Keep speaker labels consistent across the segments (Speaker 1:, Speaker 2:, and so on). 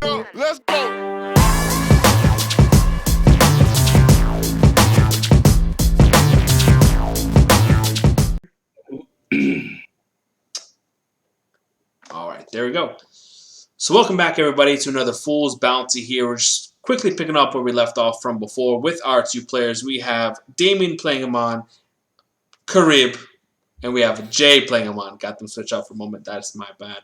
Speaker 1: go. Let's go.
Speaker 2: All right, there we go. So welcome back, everybody, to another Fool's Bounty here. We're just quickly picking up where we left off from before with our two players. We have Damian playing Amon, Carib, and we have Jay playing Amon. Got them switched out for a moment. That's my bad.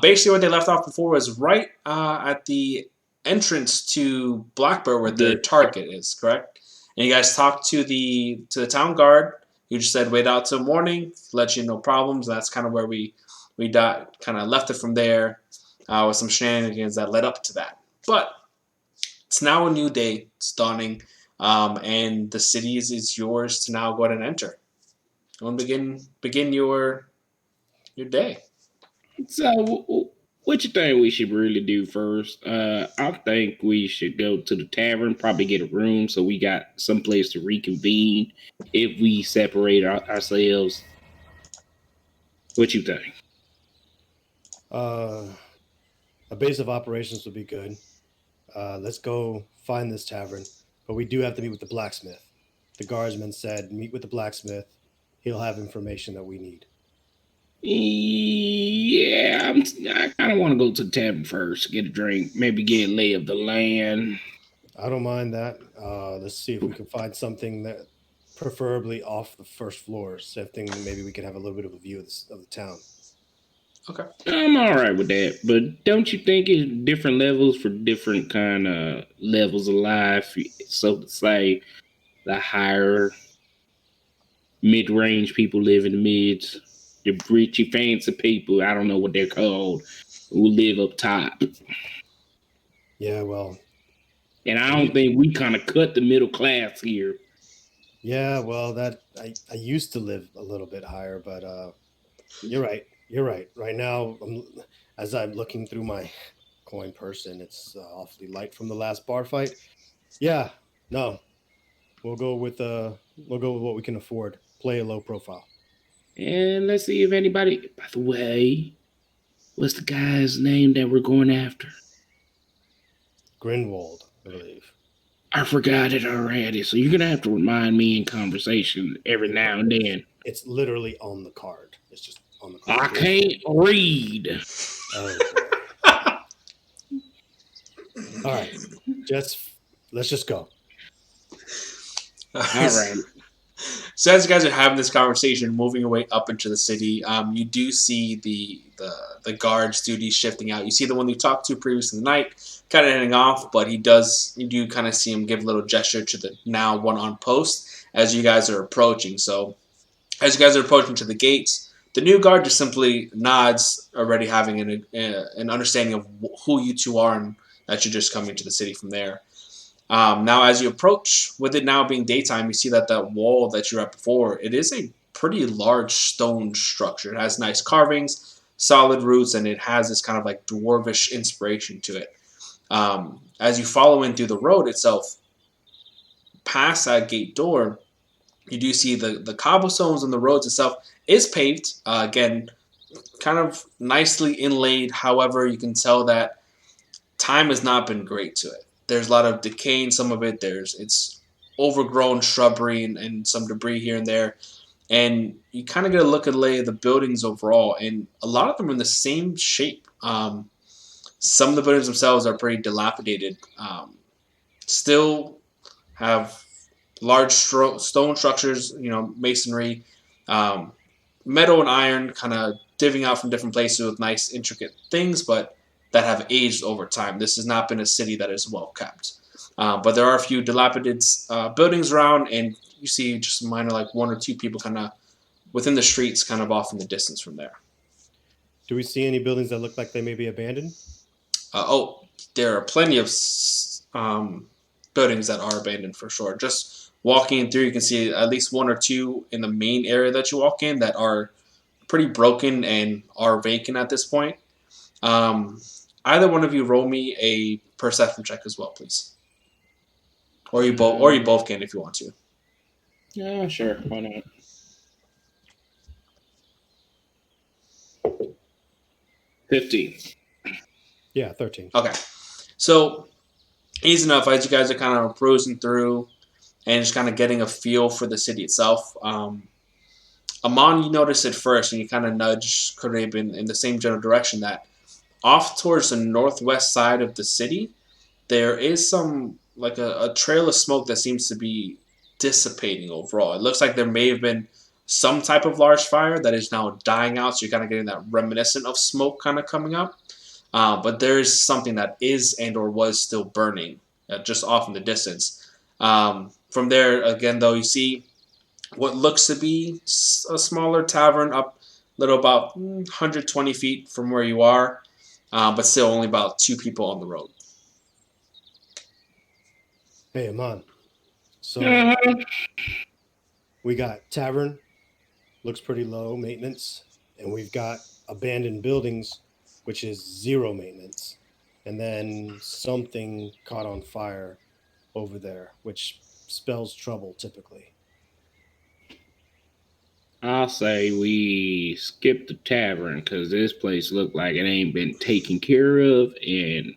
Speaker 2: Basically, what they left off before was right at the entrance to Blackbird where their target is, correct? And you guys talked to the town guard. You just said wait out till morning, let you know problems. That's kind of where we kind of left it from there with some shenanigans that led up to that. But it's now a new day. It's dawning, and the city is yours to now go ahead and enter. You want to begin your day.
Speaker 3: So, what you think we should really do first? I think we should go to the tavern, probably get a room so we got some place to reconvene if we separate ourselves. What you think?
Speaker 4: A base of operations would be good. Let's go find this tavern, but we do have to meet with the blacksmith. The guardsman said, meet with the blacksmith. He'll have information that we need.
Speaker 3: Yeah, I kind of want to go to the tavern first, get a drink, maybe get a lay of the land.
Speaker 4: I don't mind that. Let's see if we can find something that, preferably off the first floor, something maybe we can have a little bit of a view of the town.
Speaker 2: Okay.
Speaker 3: I'm all right with that, but don't you think it's different levels for different kind of levels of life? So to say, the higher mid-range people live in the mids, the richy fancy people, I don't know what they're called, who live up top.
Speaker 4: Yeah, well.
Speaker 3: And I don't think we kind of cut the middle class here.
Speaker 4: Yeah, well, that I used to live a little bit higher, but you're right. You're right. Right now, as I'm looking through my coin purse, and it's awfully light from the last bar fight. Yeah, no, we'll go with what we can afford. Play a low profile.
Speaker 3: And let's see if anybody. By the way, what's the guy's name that we're going after?
Speaker 4: Grindwalt, I believe.
Speaker 3: I forgot it already, so you're gonna have to remind me in conversation every now and then.
Speaker 4: It's literally on the card. It's just on the card.
Speaker 3: I can't read.
Speaker 4: Oh boy. All right, let's just go.
Speaker 3: All right.
Speaker 2: So as you guys are having this conversation, moving away up into the city, you do see the guards' duty shifting out. You see the one you talked to previously in the night, kind of heading off, but you do kind of see him give a little gesture to the now one on post as you guys are approaching. So as you guys are approaching to the gates, the new guard just simply nods, already having an understanding of who you two are and that you're just coming to the city from there. Now, as you approach, with it now being daytime, you see that wall that you were at before, it is a pretty large stone structure. It has nice carvings, solid roots, and it has this kind of like dwarvish inspiration to it. As you follow in through the road itself, past that gate door, you do see the cobblestones on the roads itself is paved. Again, kind of nicely inlaid. However, you can tell that time has not been great to it. There's a lot of decay in some of it. It's overgrown shrubbery and some debris here and there. And you kind of get a look at the lay of the buildings overall, and a lot of them are in the same shape. Some of the buildings themselves are pretty dilapidated. Still have large stone structures, masonry, metal and iron kind of divvying out from different places with nice intricate things, but that have aged over time. This has not been a city that is well kept. But there are a few dilapidated buildings around, and you see just minor, like one or two people kind of within the streets, kind of off in the distance from there.
Speaker 4: Do we see any buildings that look like they may be abandoned?
Speaker 2: There are plenty of buildings that are abandoned for sure. Just walking through, you can see at least one or two in the main area that you walk in that are pretty broken and are vacant at this point. Either one of you roll me a perception check as well, please. Or you both can if you want to.
Speaker 3: Yeah, sure. Why not? 15.
Speaker 4: Yeah, 13.
Speaker 2: Okay. So easy enough as you guys are kind of cruising through and just kind of getting a feel for the city itself. Amon, you notice it first, and you kind of nudge Carib in the same general direction that off towards the northwest side of the city, there is some like a trail of smoke that seems to be dissipating overall. It looks like there may have been some type of large fire that is now dying out, so you're kind of getting that reminiscent of smoke kind of coming up. But there is something that is and or was still burning just off in the distance. From there, again, though, you see what looks to be a smaller tavern up a little about 120 feet from where you are, but still only about 2 people on the road.
Speaker 4: Hey, Amon. So
Speaker 3: Uh-huh.
Speaker 4: we got tavern, looks pretty low maintenance, and we've got abandoned buildings, which is 0 maintenance, and then something caught on fire over there, which spells trouble typically.
Speaker 3: I'll say we skip the tavern because this place looked like it ain't been taken care of, and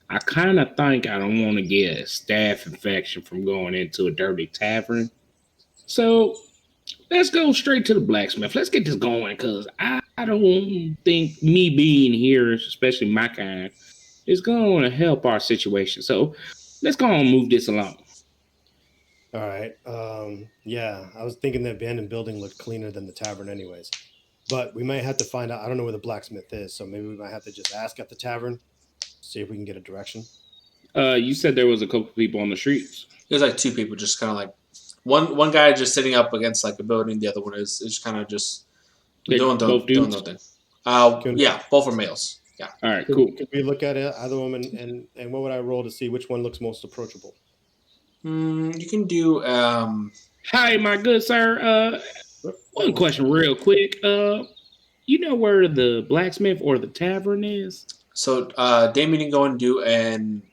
Speaker 3: I kind of think I don't want to get a staph infection from going into a dirty tavern. So let's go straight to the blacksmith. Let's get this going because I don't think me being here, especially my kind, is going to help our situation. So let's go and move this along.
Speaker 4: All right. Yeah, I was thinking the abandoned building looked cleaner than the tavern, anyways. But we might have to find out. I don't know where the blacksmith is, so maybe we might have to just ask at the tavern, see if we can get a direction.
Speaker 3: You said there was a couple people on the streets.
Speaker 2: There's like 2 people, just kind of like one guy just sitting up against like a building. The other one is kind of just
Speaker 3: They're both
Speaker 2: doing
Speaker 3: dudes.
Speaker 2: nothing.
Speaker 4: Can,
Speaker 2: Yeah, both are males. Yeah.
Speaker 3: All right, cool.
Speaker 4: Could we look at it, either one, and what would I roll to see which one looks most approachable?
Speaker 2: You can do.
Speaker 3: Hi, my good sir. One question, real quick. You know where the blacksmith or the tavern is?
Speaker 2: So Damian can go and do an.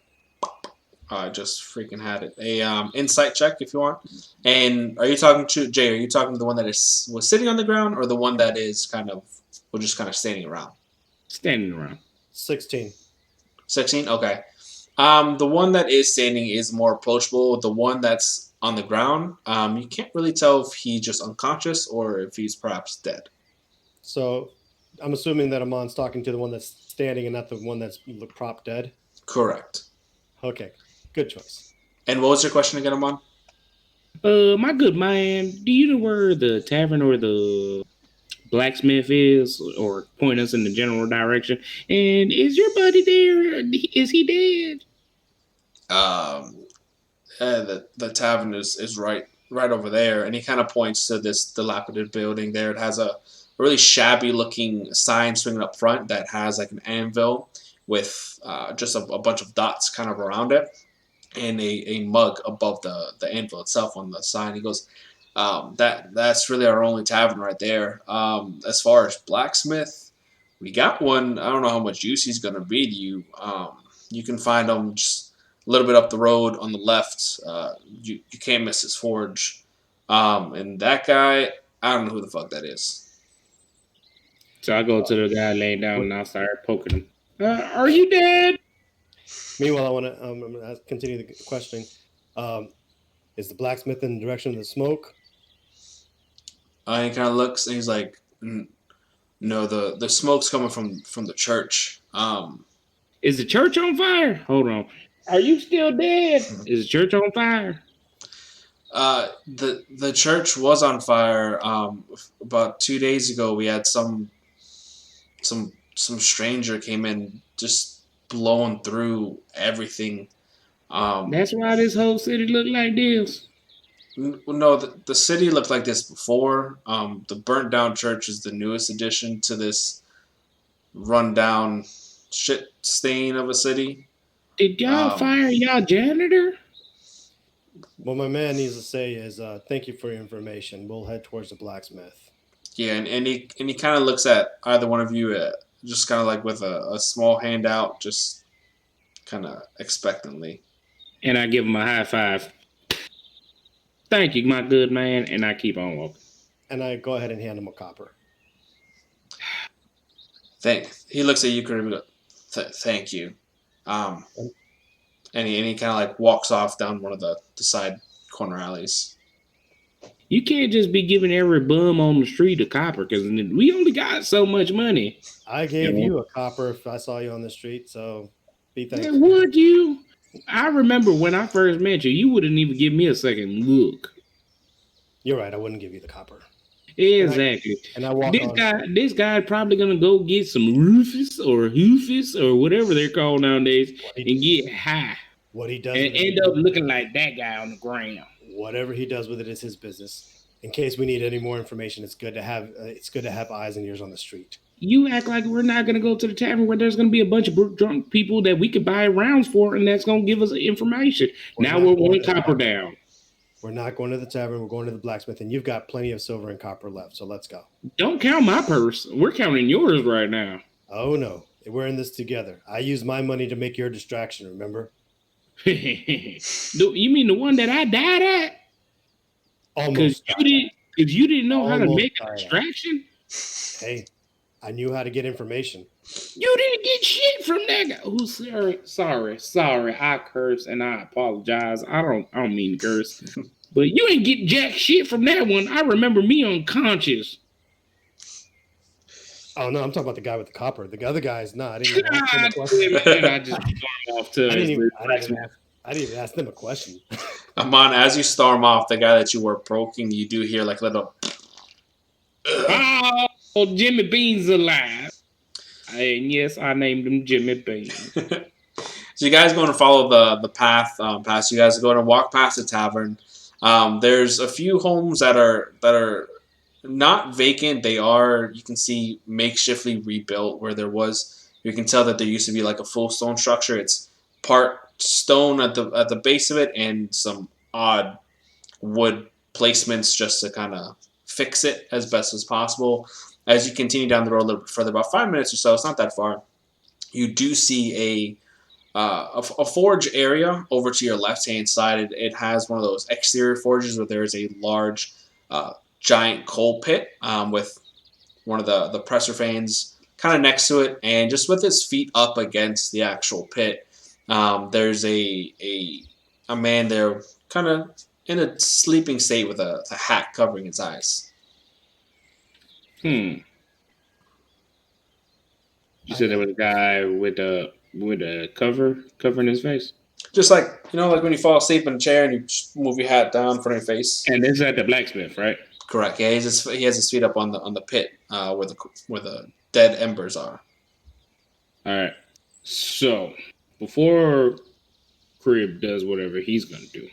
Speaker 2: I just freaking had it. A insight check if you want. And are you talking to Jay? Are you talking to the one that was sitting on the ground, or the one that is just kind of standing around?
Speaker 3: Standing around.
Speaker 4: 16.
Speaker 2: 16. Okay. The one that is standing is more approachable. The one that's on the ground, you can't really tell if he's just unconscious or if he's perhaps dead.
Speaker 4: So I'm assuming that Amon's talking to the one that's standing and not the one that's prop dead.
Speaker 2: Correct.
Speaker 4: Okay, good choice.
Speaker 2: And what was your question again, Amon?
Speaker 3: My good man, do you know where the tavern or the blacksmith is, or point us in the general direction? And is your buddy there? Is he dead?
Speaker 2: The tavern is right over there, and he kind of points to this dilapidated building there. It has a really shabby looking sign swinging up front that has like an anvil with just a bunch of dots kind of around it, and a mug above the anvil itself on the sign. He goes, that's really our only tavern right there. As far as blacksmith, we got one. I don't know how much use he's gonna be to you. You can find him just a little bit up the road on the left. You can't miss his forge. And that guy, I don't know who the fuck that is.
Speaker 3: So I go to the guy laying down and I start poking him. Are you dead?
Speaker 4: Meanwhile, I want to I'm gonna continue the questioning. Is the blacksmith in the direction of the smoke?
Speaker 2: He kind of looks and he's like, no, the smoke's coming from the church.
Speaker 3: Is the church on fire? Hold on. Are you still dead? Is the church on fire?
Speaker 2: The church was on fire. About 2 days ago, we had some stranger came in just blowing through everything.
Speaker 3: That's why this whole city looked like this.
Speaker 2: No, the city looked like this before. The burnt down church is the newest addition to this rundown shit stain of a city.
Speaker 3: Did y'all fire y'all janitor?
Speaker 4: What my man needs to say is, thank you for your information. We'll head towards the blacksmith.
Speaker 2: Yeah, and he kind of looks at either one of you, just kind of like with a small hand out, just kind of expectantly.
Speaker 3: And I give him a high five. Thank you, my good man, and I keep on walking.
Speaker 4: And I go ahead and hand him a copper.
Speaker 2: He looks at you, Carib, Thank you. And he kind of like walks off down one of the side corner alleys.
Speaker 3: You can't just be giving every bum on the street a copper because we only got so much money.
Speaker 4: I gave you a copper if I saw you on the street, so be thankful.
Speaker 3: Would you? I remember when I first met you, you wouldn't even give me a second look.
Speaker 4: You're right. I wouldn't give you the copper.
Speaker 3: Exactly.
Speaker 4: And I walk on.
Speaker 3: This guy probably gonna go get some Rufus or Hoofus or whatever they're called nowadays and get high.
Speaker 4: What he does
Speaker 3: and end up looking like that guy on the ground.
Speaker 4: Whatever he does with it is his business. In case we need any more information, it's good to have eyes and ears on the street.
Speaker 3: You act like we're not gonna go to the tavern where there's gonna be a bunch of drunk people that we could buy rounds for, and that's gonna give us information. Now we're one copper down.
Speaker 4: We're not going to the tavern. We're going to the blacksmith, and you've got plenty of silver and copper left, so let's go.
Speaker 3: Don't count my purse. We're counting yours right now.
Speaker 4: Oh, no. We're in this together. I use my money to make your distraction, remember?
Speaker 3: You mean the one that I died at?
Speaker 4: Almost.
Speaker 3: Because you didn't know how to make a distraction?
Speaker 4: Hey, I knew how to get information.
Speaker 3: You didn't get shit from that guy. Oh, sorry. I curse and I apologize. I don't mean to curse. But you ain't get jack shit from that one. I remember me unconscious.
Speaker 4: Oh no, I'm talking about the guy with the copper. The other guy's not. I didn't even ask him a question.
Speaker 3: I just stormed off to
Speaker 4: I didn't even ask them a question.
Speaker 2: Amon, as you storm off, the guy that you were poking, you do hear like a little.
Speaker 3: Oh, Jimmy Bean's alive. And yes, I named him Jimmy Bean.
Speaker 2: So you guys going to follow the path past. You guys are going to walk past the tavern. There's a few homes that are not vacant. They are, you can see, makeshiftly rebuilt where there was. You can tell that there used to be like a full stone structure. It's part stone at the base of it and some odd wood placements just to kind of fix it as best as possible. As you continue down the road a little bit further, about 5 minutes or so, it's not that far, you do see a forge area over to your left-hand side. It has one of those exterior forges where there is a large, giant coal pit with one of the presser fans kind of next to it, and just with his feet up against the actual pit, there's a man there kind of in a sleeping state with a hat covering his eyes.
Speaker 3: You said there was a guy with a covering his face?
Speaker 2: Just like, like when you fall asleep in a chair and you just move your hat down in front of your face.
Speaker 3: And this is at the blacksmith, right?
Speaker 2: Correct. Yeah, he has his feet up on the pit where the dead embers are.
Speaker 3: All right. So before Carib does whatever he's gonna do,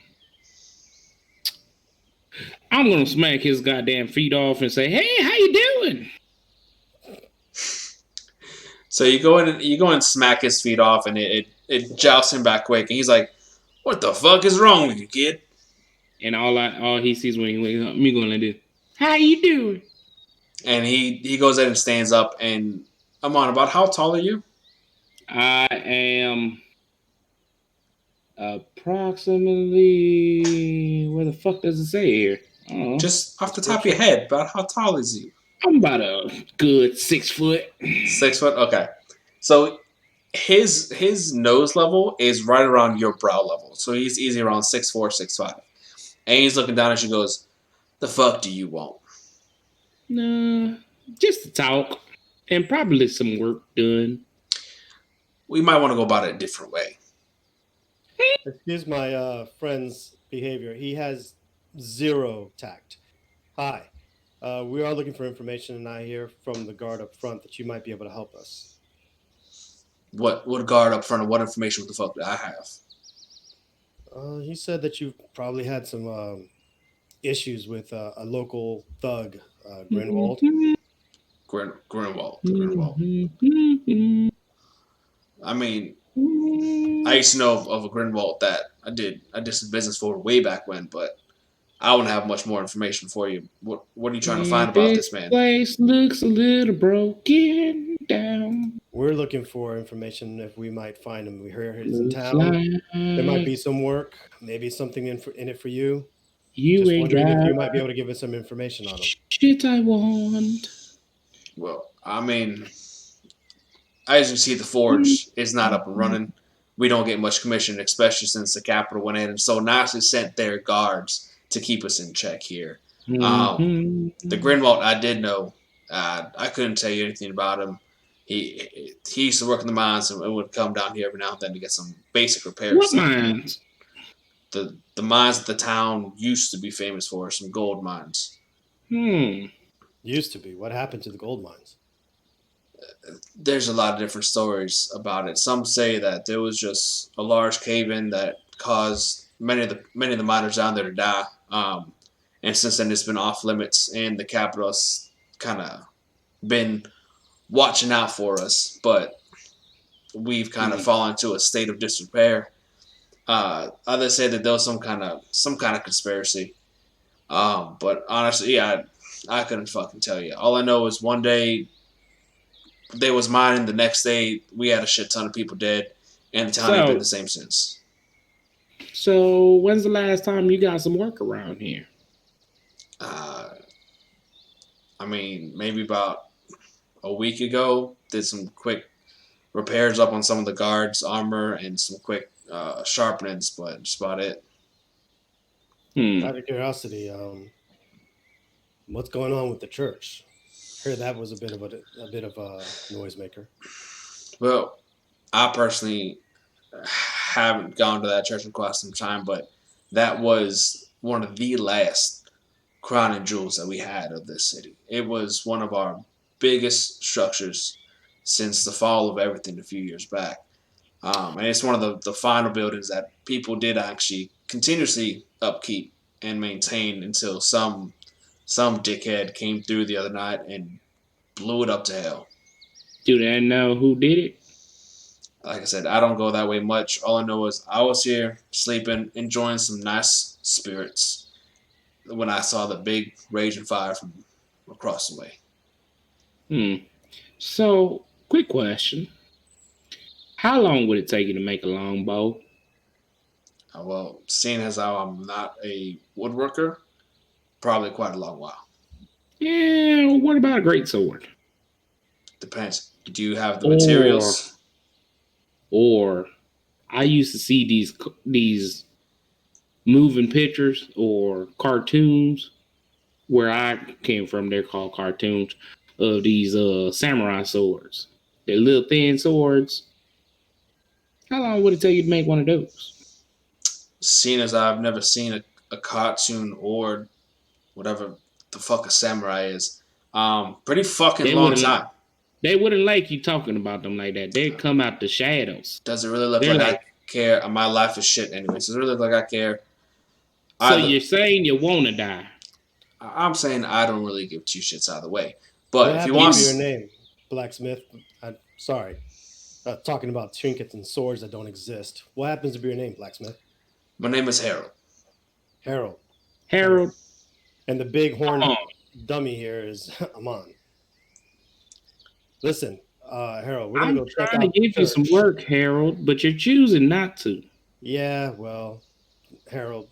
Speaker 3: I'm gonna smack his goddamn feet off and say, "Hey, how you doing?"
Speaker 2: So you go in and smack his feet off, and it jousts him back quick, and he's like, "What the fuck is wrong with you, kid?"
Speaker 3: And all he sees when he wakes up, me going like this, "How you doing?"
Speaker 2: And he goes in and stands up, and Amon, about how tall are you?
Speaker 3: I am approximately, where the fuck does it say here?
Speaker 2: Just off the top of your head, about how tall is he?
Speaker 3: I'm about a good 6 foot.
Speaker 2: 6 foot? Okay. So his nose level is right around your brow level. So he's easy around 6'4", 6'5". And he's looking down and she goes, "The fuck do you want?"
Speaker 3: Nah, just to talk. And probably some work done.
Speaker 4: We might want to go about it a different way. Excuse my friend's behavior. He has zero tact. Hi. We are looking for information, and I hear from the guard up front that you might be able to help us.
Speaker 2: What guard up front, and what information the fuck do I have?
Speaker 4: He said that you probably had some issues with a local thug, Grindwalt.
Speaker 2: Grindwalt. I mean, I used to know of a Grindwalt that I did some business for way back when, but I don't have much more information for you. What are you trying to find about this man?
Speaker 3: This place looks a little broken down.
Speaker 4: We're looking for information if we might find him. We heard he's in town. There might be some work, maybe something in it for you. Just wondering if you might be able to give us some information on him.
Speaker 3: Shit I want.
Speaker 2: Well, I mean, as you see, the forge is not up and running. We don't get much commission, especially since the capital went in and so nicely sent their guards to keep us in check here. The Grindwalt, I did know. I couldn't tell you anything about him. He used to work in the mines and would come down here every now and then to get some basic repairs.
Speaker 3: What mines?
Speaker 2: The mines that the town used to be famous for, some gold mines.
Speaker 4: Used to be. What happened to the gold mines?
Speaker 2: There's a lot of different stories about it. Some say that there was just a large cave-in that caused many of the miners down there to die. And since then, it's been off limits, and the capital's kind of been watching out for us. But we've kind of fallen into a state of disrepair. Others say that there was some kind of conspiracy. But honestly, yeah, I couldn't fucking tell you. All I know is one day there was mining. The next day we had a shit ton of people dead, and the town ain't been the same since.
Speaker 3: So when's the last time you got some work around here?
Speaker 2: I mean, maybe about a week ago. Did some quick repairs up on some of the guards' armor and some quick sharpenings, but that's about it.
Speaker 4: Out of curiosity, what's going on with the church? I heard that was a bit of a noisemaker.
Speaker 2: Well, I personally haven't gone to that church in quite some time, but that was one of the last crown and jewels that we had of this city. It was one of our biggest structures since the fall of everything a few years back. And it's one of the final buildings that people did actually continuously upkeep and maintain until some dickhead came through the other night and blew it up to hell.
Speaker 3: Do they know who did it?
Speaker 2: Like I said, I don't go that way much. All I know is I was here sleeping, enjoying some nice spirits when I saw the big raging fire from across the way.
Speaker 3: So, quick question. How long would it take you to make a longbow?
Speaker 2: Well, seeing as how I'm not a woodworker, probably quite a long while.
Speaker 3: Yeah, what about a great sword?
Speaker 2: Depends. Do you have the materials?
Speaker 3: Or I used to see these moving pictures or cartoons where I came from. They're called cartoons of these samurai swords. They're little thin swords. How long would it take you to make one of those?
Speaker 2: Seeing as I've never seen a cartoon or whatever the fuck a samurai is, pretty fucking long time.
Speaker 3: They wouldn't like you talking about them like that. They'd come out the shadows.
Speaker 2: Does it really look like I care? My life is shit anyway. Does it really look like I care?
Speaker 3: So you're saying you want to die?
Speaker 2: I'm saying I don't really give two shits either way. But if you
Speaker 4: want your name, blacksmith. Sorry, talking about trinkets and swords that don't exist. What happens to be your name, blacksmith?
Speaker 2: My name is Harold.
Speaker 3: Harold.
Speaker 4: And the big horn dummy here is Amon. Listen, Harold, we're gonna go check out.
Speaker 3: I'm trying to give you some work, Harold, but you're choosing not to.
Speaker 4: Yeah, well, Harold,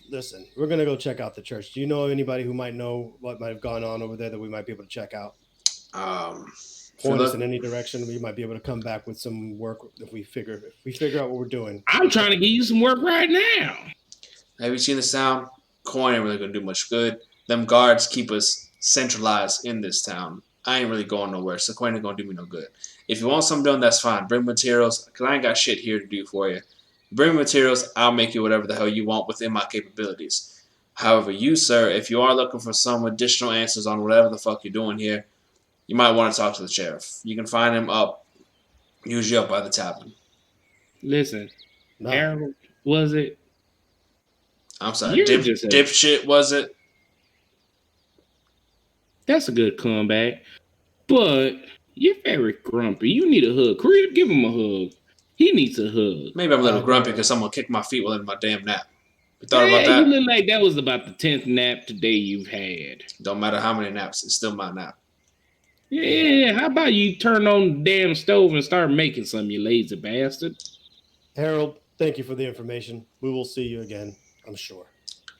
Speaker 4: listen, we're gonna go check out the church. Do you know anybody who might know what might have gone on over there that we might be able to check out? Point us in any direction. We might be able to come back with some work if we figure out what we're doing.
Speaker 3: I'm trying to give you some work right now.
Speaker 2: Have you seen the sound? Coin ain't really gonna do much good. Them guards keep us centralized in this town. I ain't really going nowhere, so coin ain't gonna do me no good. If you want something done, that's fine. Bring materials, because I ain't got shit here to do for you. Bring materials, I'll make you whatever the hell you want within my capabilities. However, you, sir, if you are looking for some additional answers on whatever the fuck you're doing here, you might want to talk to the sheriff. You can find him usually up by the tavern.
Speaker 3: Listen, Harold, was it?
Speaker 2: I'm sorry, dipshit, was it?
Speaker 3: That's a good comeback. But you're very grumpy. You need a hug. Carib, give him a hug. He needs a hug.
Speaker 2: Maybe I'm a little grumpy because someone kicked my feet while in my damn nap. You thought about that?
Speaker 3: You look like that was about the 10th nap today you've had.
Speaker 2: Don't matter how many naps. It's still my nap.
Speaker 3: Yeah, how about you turn on the damn stove and start making some, you lazy bastard?
Speaker 4: Harold, thank you for the information. We will see you again, I'm sure.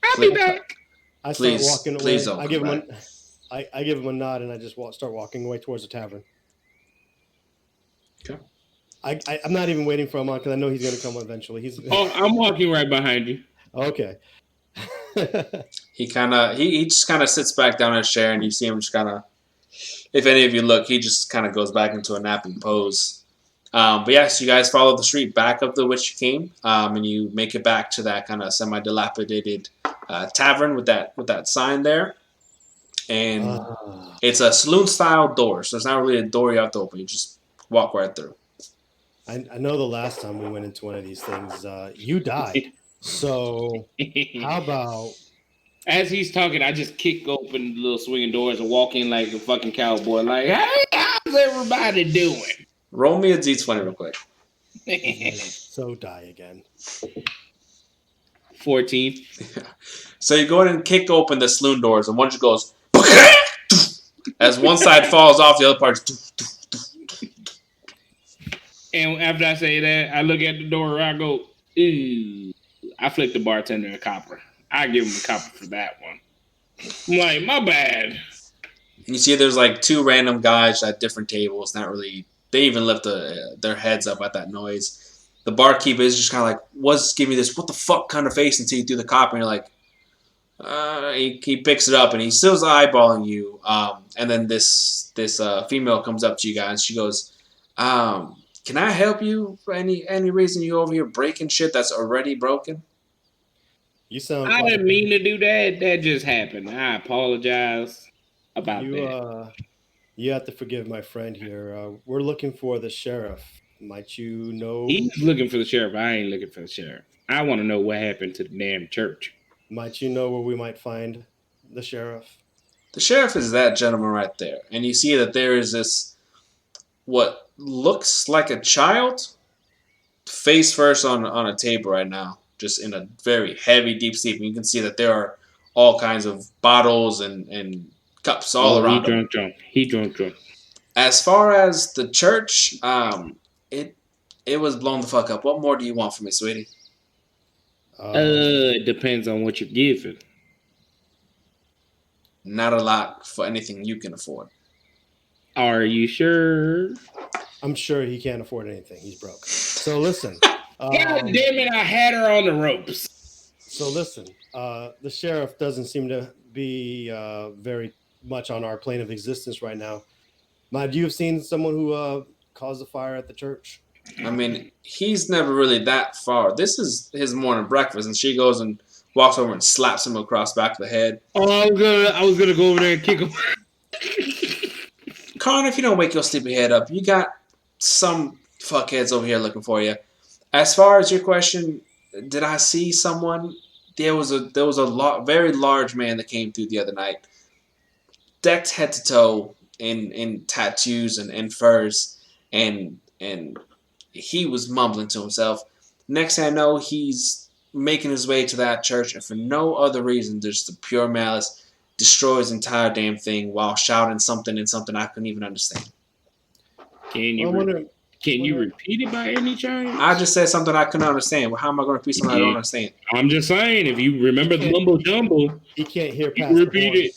Speaker 3: I'll be back.
Speaker 4: I start walking away.
Speaker 2: Please don't
Speaker 4: I give him a nod and I just start walking away towards the tavern.
Speaker 2: Okay.
Speaker 4: I'm not even waiting for Amon because I know he's going to come eventually. He's
Speaker 3: I'm walking right behind you.
Speaker 4: okay.
Speaker 2: He just kind of sits back down in his chair, and you see him just kind of. If any of you look, he just kind of goes back into a napping pose. But yes, you guys follow the street back up the which you came, and you make it back to that kind of semi-dilapidated tavern with that sign there, and it's a saloon-style door, so it's not really a door you have to open. You just walk right through.
Speaker 4: I know the last time we went into one of these things, you died. So how about
Speaker 3: As he's talking, I just kick open the little swinging doors and walk in like a fucking cowboy. Like, hey, how's everybody doing?
Speaker 2: Roll me a d20 real quick.
Speaker 4: so die again?
Speaker 3: 14.
Speaker 2: So you go in and kick open the saloon doors, and one just goes as one side falls off, the other part's.
Speaker 3: And after I say that, I look at the door. I go, ooh. I flick the bartender a copper. I give him a copper for that one. I'm like, my bad.
Speaker 2: You see, there's like two random guys at different tables. Not really. They even lift their heads up at that noise. The barkeep is just kind of like, "What's giving me this? What the fuck kind of face?" Until you do the copper, and you're like, he picks it up and he still's eyeballing you. And then this female comes up to you guys. She goes, "Can I help you for any reason you over here breaking shit that's already broken?"
Speaker 4: You sound.
Speaker 3: I didn't mean to do that. That just happened. I apologize about that.
Speaker 4: You have to forgive my friend here. We're looking for the sheriff. Might you know?
Speaker 3: He's looking for the sheriff. I ain't looking for the sheriff. I want to know what happened to the damn church.
Speaker 4: Might you know where we might find the sheriff?
Speaker 2: The sheriff is that gentleman right there, and you see that there is this what looks like a child face first on a table right now, just in a very heavy deep sleep. And you can see that there are all kinds of bottles and cups all around him.
Speaker 3: He drunk.
Speaker 2: As far as the church, it was blown the fuck up. What more do you want from me, sweetie?
Speaker 3: It depends on what you're giving.
Speaker 2: Not a lot for anything you can afford.
Speaker 3: Are you sure?
Speaker 4: I'm sure he can't afford anything. He's broke. So listen.
Speaker 3: God damn it! I had her on the ropes.
Speaker 4: So listen. The sheriff doesn't seem to be very much on our plane of existence right now. Might you have seen someone who caused a fire at the church?
Speaker 2: I mean, he's never really that far. This is his morning breakfast, and she goes and walks over and slaps him across the back of the head.
Speaker 3: Oh, I was gonna go over there and kick him.
Speaker 2: Connor, if you don't wake your sleepy head up, you got some fuckheads over here looking for you. As far as your question, did I see someone? There was a very large man that came through the other night, decked head to toe in tattoos and furs, and he was mumbling to himself. Next thing I know, he's making his way to that church, and for no other reason, just the pure malice, destroys the entire damn thing while shouting something in something I couldn't even understand.
Speaker 3: Can you repeat it by any chance?
Speaker 2: I just said something I couldn't understand. Well, how am I going to repeat something I don't understand?
Speaker 3: I'm just saying, if you remember the mumbo jumbo,
Speaker 4: he can't hear past
Speaker 3: repeat it.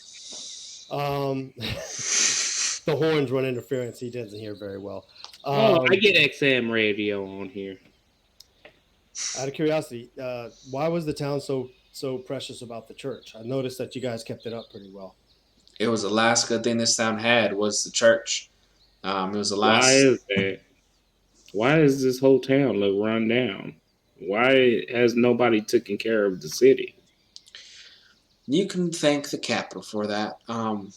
Speaker 4: The horns run interference. He doesn't hear very well.
Speaker 3: I get XM radio on here.
Speaker 4: Out of curiosity, why was the town so precious about the church? I noticed that you guys kept it up pretty well.
Speaker 2: It was the last good thing this town had was the church. It was the last.
Speaker 3: Why is that? Why does this whole town look run down? Why has nobody taken care of the city?
Speaker 2: You can thank the capital for that.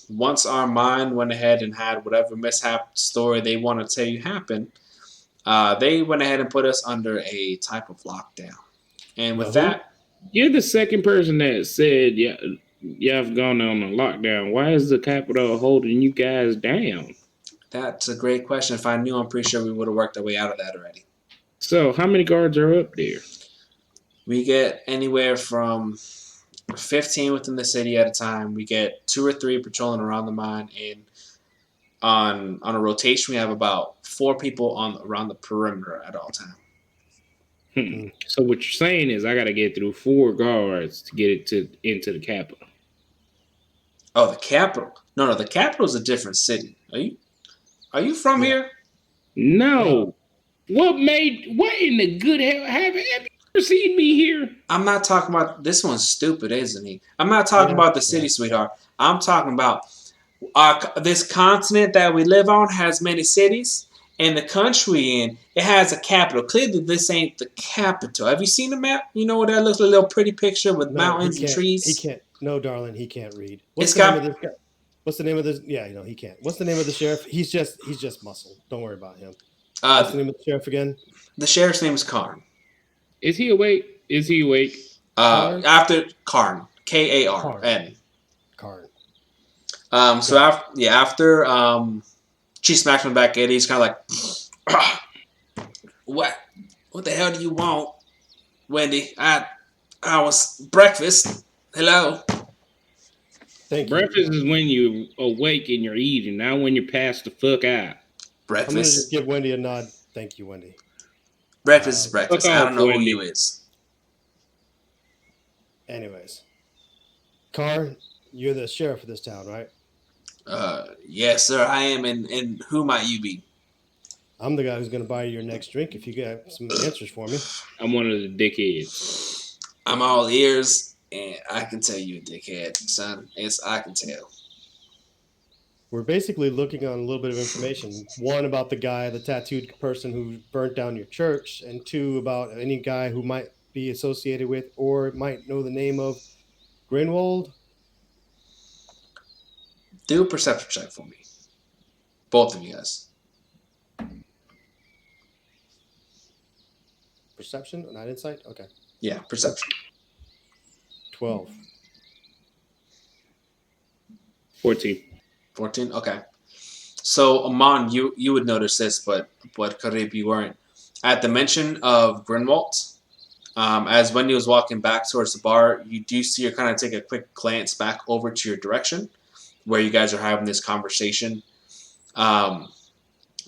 Speaker 2: Once our mind went ahead and had whatever mishap story they want to tell you happened, they went ahead and put us under a type of lockdown. And with that...
Speaker 3: You're the second person that said y'all gone on a lockdown. Why is the capital holding you guys down?
Speaker 2: That's a great question. If I knew, I'm pretty sure we would have worked our way out of that already.
Speaker 3: So, how many guards are up there?
Speaker 2: We get anywhere from 15 within the city at a time. We get 2 or 3 patrolling around the mine, and on a rotation, we have about 4 people around the perimeter at all times.
Speaker 3: So what you're saying is I got to get through 4 guards to get it into the capital.
Speaker 2: Oh, the capital? No, the capital is a different city. Are you from here?
Speaker 3: No. What in the good hell have you ever seen me here?
Speaker 2: I'm not talking about this one's stupid, isn't he? I'm not talking about the city, sweetheart. I'm talking about this continent that we live on has many cities, and the country in it has a capital. Clearly, this ain't the capital. Have you seen the map? You know what that looks like, a little pretty picture with
Speaker 4: No,
Speaker 2: mountains and
Speaker 4: he
Speaker 2: trees.
Speaker 4: can't. No, darling, he can't read.
Speaker 2: It's
Speaker 4: What's the name of
Speaker 2: got
Speaker 4: this guy? What's the name of this? Yeah, he can't. What's the name of the sheriff? He's just muscle. Don't worry about him. What's the
Speaker 2: uh,
Speaker 4: name of the sheriff again?
Speaker 2: the sheriff's name is Karn.
Speaker 3: Is he awake? Is he awake?
Speaker 4: Karn.
Speaker 2: After Karn,
Speaker 4: Karn.
Speaker 2: Karn.
Speaker 4: Karn.
Speaker 2: So after she smacks him back at, he's kind of like, what the hell do you want, Wendy? I was breakfast. Hello.
Speaker 4: Thank you.
Speaker 3: Breakfast is when you awake and you're eating, not when you're passed the fuck out.
Speaker 2: Breakfast.
Speaker 4: I'm gonna just give Wendy a nod. Thank you, Wendy.
Speaker 2: Breakfast is breakfast.
Speaker 3: Fuck
Speaker 2: I don't
Speaker 3: off,
Speaker 2: know
Speaker 3: Wendy.
Speaker 2: who you is.
Speaker 4: Anyways, Karn, you're the sheriff of this town, right?
Speaker 2: Yes, sir, I am. And who might you be?
Speaker 4: I'm the guy who's gonna buy you your next drink if you get some answers for me.
Speaker 3: I'm one of the dickheads.
Speaker 2: I'm all ears, and I can tell you a dickhead, son. I can tell.
Speaker 4: We're basically looking on a little bit of information. One, about the guy, the tattooed person who burnt down your church, and two, about any guy who might be associated with or might know the name of Grindwalt.
Speaker 2: Do a perception check for me. Both of you guys.
Speaker 4: Perception, not insight? Okay.
Speaker 2: Yeah, perception.
Speaker 4: 12.
Speaker 3: 14.
Speaker 2: 14? Okay. So, Amon, you would notice this, but Karib, you weren't. At the mention of Grindwalt, as Wendy was walking back towards the bar, you do see her kind of take a quick glance back over to your direction where you guys are having this conversation. But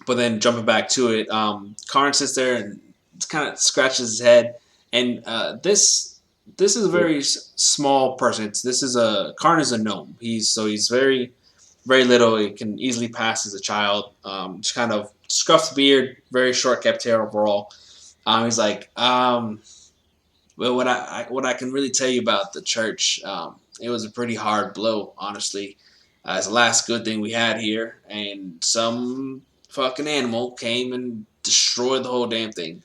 Speaker 2: then jumping back to it, Karn sits there and kind of scratches his head. And this is a very small person. Karn is a gnome. He's very very little. He can easily pass as a child. Just kind of scruffed beard, very short kept hair overall. He's like, well, what I can really tell you about the church, it was a pretty hard blow, honestly. It's the last good thing we had here, and some fucking animal came and destroyed the whole damn thing.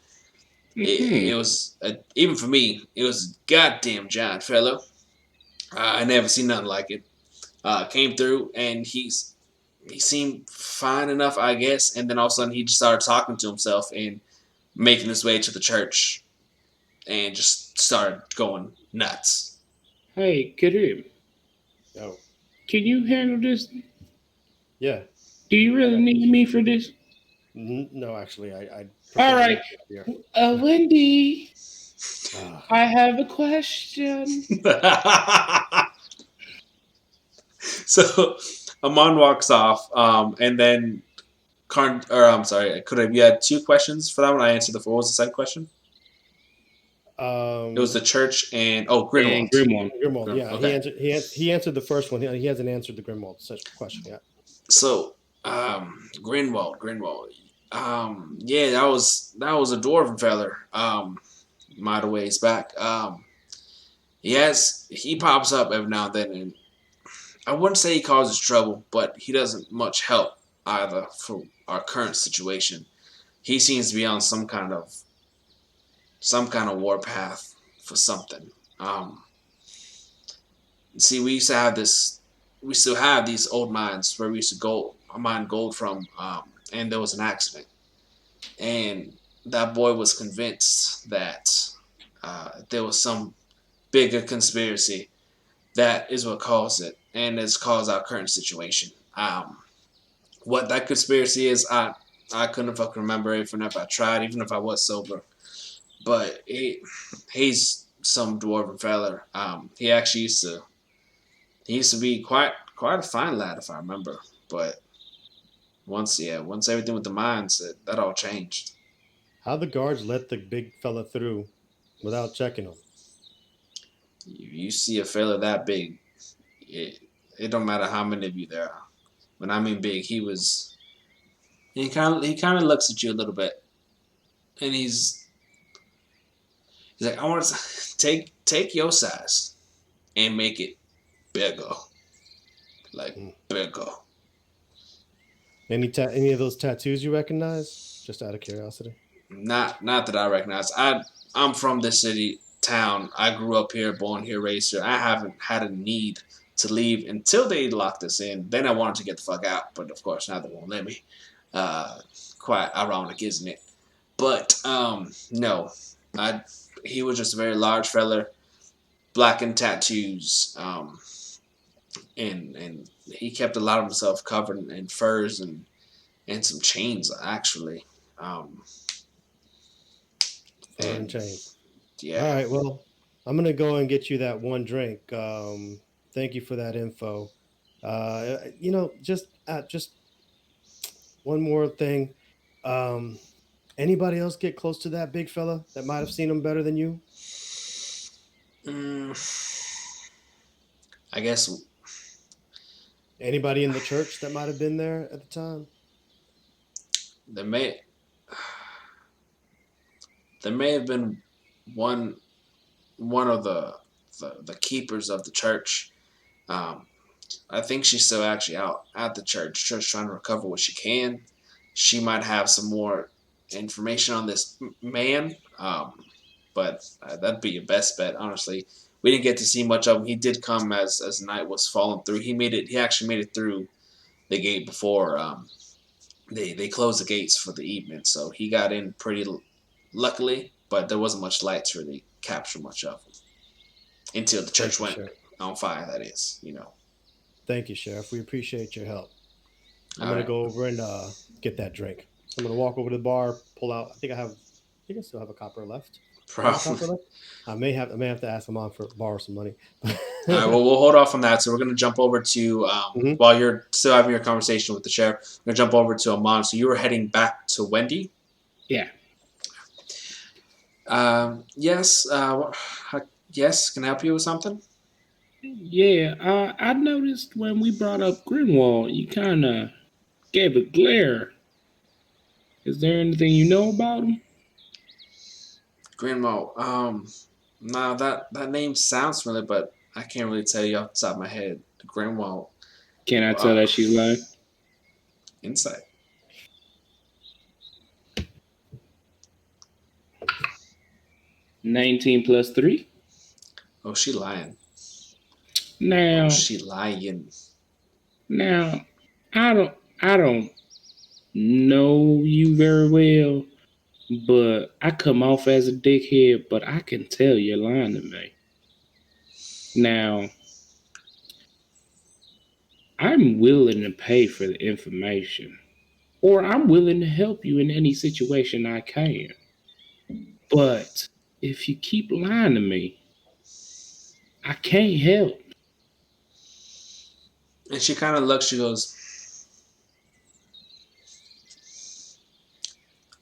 Speaker 2: It was even for me, it was a goddamn giant fellow. I never seen nothing like it. Came through, and he seemed fine enough, I guess. And then all of a sudden, he just started talking to himself and making his way to the church, and just started going nuts.
Speaker 3: Hey, Karim.
Speaker 4: Oh.
Speaker 3: Can you handle this?
Speaker 4: Yeah.
Speaker 3: Do you really need me for this?
Speaker 4: No, actually, I
Speaker 3: all right. Wendy, I have a question.
Speaker 2: So Amon walks off, and then I'm sorry, you had two questions for that one? I answered what was the second question? It was the church and Grindwalt.
Speaker 4: Grindwalt, yeah.
Speaker 2: Okay.
Speaker 4: He answered the first one. He hasn't answered the Grindwalt question yet.
Speaker 2: So, Grindwalt. Yeah, that was a dwarven feller. Might a ways back. He pops up every now and then, and I wouldn't say he causes trouble, but he doesn't much help either for our current situation. He seems to be on some kind of warpath for something. See, we still have these old mines where we used to mine gold from, and there was an accident. And that boy was convinced that there was some bigger conspiracy that is what caused it, and has caused our current situation. What that conspiracy is, I couldn't fucking remember even if I tried, even if I was sober. But he's some dwarven feller. He actually used to be quite a fine lad, if I remember. But once everything with the mines, that all changed.
Speaker 4: How'd the guards let the big fella through without checking him?
Speaker 2: You see a fella that big, it don't matter how many of you there are. When I mean big, he was he kind of looks at you a little bit, and he's like, I want to take your size and make it bigger, like
Speaker 4: Mm.
Speaker 2: bigger.
Speaker 4: Any of those tattoos you recognize? Just out of curiosity.
Speaker 2: Not that I recognize. I'm from this city town. I grew up here, born here, raised here. I haven't had a need to leave until they locked us in. Then I wanted to get the fuck out, but of course now they won't let me. Uh, Quite ironic, isn't it? But no, I he was just a very large fella, black and tattoos, and he kept a lot of himself covered in furs and some chains actually. Um,
Speaker 4: Fur and
Speaker 2: and
Speaker 4: chains. All
Speaker 2: yeah.
Speaker 4: right. Well, I'm gonna go and get you that one drink. Thank you for that info. Just one more thing. Um, Anybody else get close to that big fella that might have seen him better than you?
Speaker 2: Mm, I guess
Speaker 4: Anybody in the church that might have been there at the time?
Speaker 2: there may there may have been one one of the keepers of the church. Um, I think she's still actually out at the church, just trying to recover what she can. She might have some more information on this man, but that'd be your best bet, honestly. We didn't get to see much of him. He did come as night was falling through. He made it. He actually made it through the gate before they closed the gates for the evening, so he got in pretty luckily. But there wasn't much light to really capture much of him until the church
Speaker 4: Thank you,
Speaker 2: went
Speaker 4: Sheriff.
Speaker 2: on fire. That is.
Speaker 4: Thank you, Sheriff. We appreciate your help. I'm
Speaker 2: All
Speaker 4: gonna
Speaker 2: right,
Speaker 4: go over and get that drink. So I'm gonna walk over to the bar, pull out. I think I still have a copper left. Do I have a
Speaker 2: probably.
Speaker 4: copper left? I may have to ask my mom for borrow some money.
Speaker 2: All right, well, we'll hold off on that. So we're going to jump over to,
Speaker 4: Mhm.
Speaker 2: while you're still having your conversation with the sheriff, we're going to jump over to Amon. So you were heading back to Wendy?
Speaker 3: Yeah.
Speaker 2: Yes. Yes, can I help you with something?
Speaker 3: Yeah. I noticed when we brought up Grindwalt, you kind of gave a glare. Is there anything you know about him?
Speaker 2: Grandma. No, that name sounds familiar, but I can't really tell you off the top of my head. Grandma.
Speaker 3: Can I tell
Speaker 2: Uh,
Speaker 3: that she's lying?
Speaker 2: Insight.
Speaker 3: 19 plus 3.
Speaker 2: Oh, she lying. Oh,
Speaker 3: Now,
Speaker 2: she lying.
Speaker 3: now, I don't know you very well, but I come off as a dickhead, but I can tell you're lying to me. Now, I'm willing to pay for the information, or I'm willing to help you in any situation I can. But if you keep lying to me, I can't help.
Speaker 2: And she kind of looks. She goes,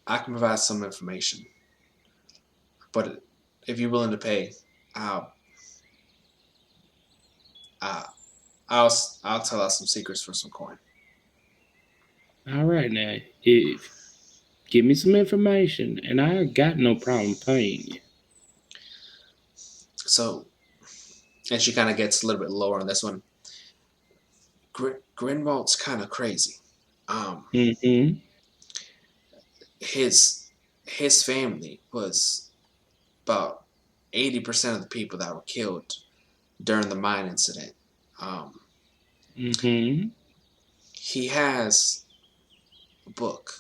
Speaker 2: I can provide some information, but if you're willing to pay, I'll uh, I'll tell us some secrets for some coin.
Speaker 3: All right, now, if give me some information, and I got no problem paying you.
Speaker 2: So, and she kind of gets a little bit lower on this one. Grindwalt's kind of crazy. Um,
Speaker 3: Mm-hmm.
Speaker 2: his his family was about 80% of the people that were killed during the mine incident. Um,
Speaker 3: Mm-hmm.
Speaker 2: he has a book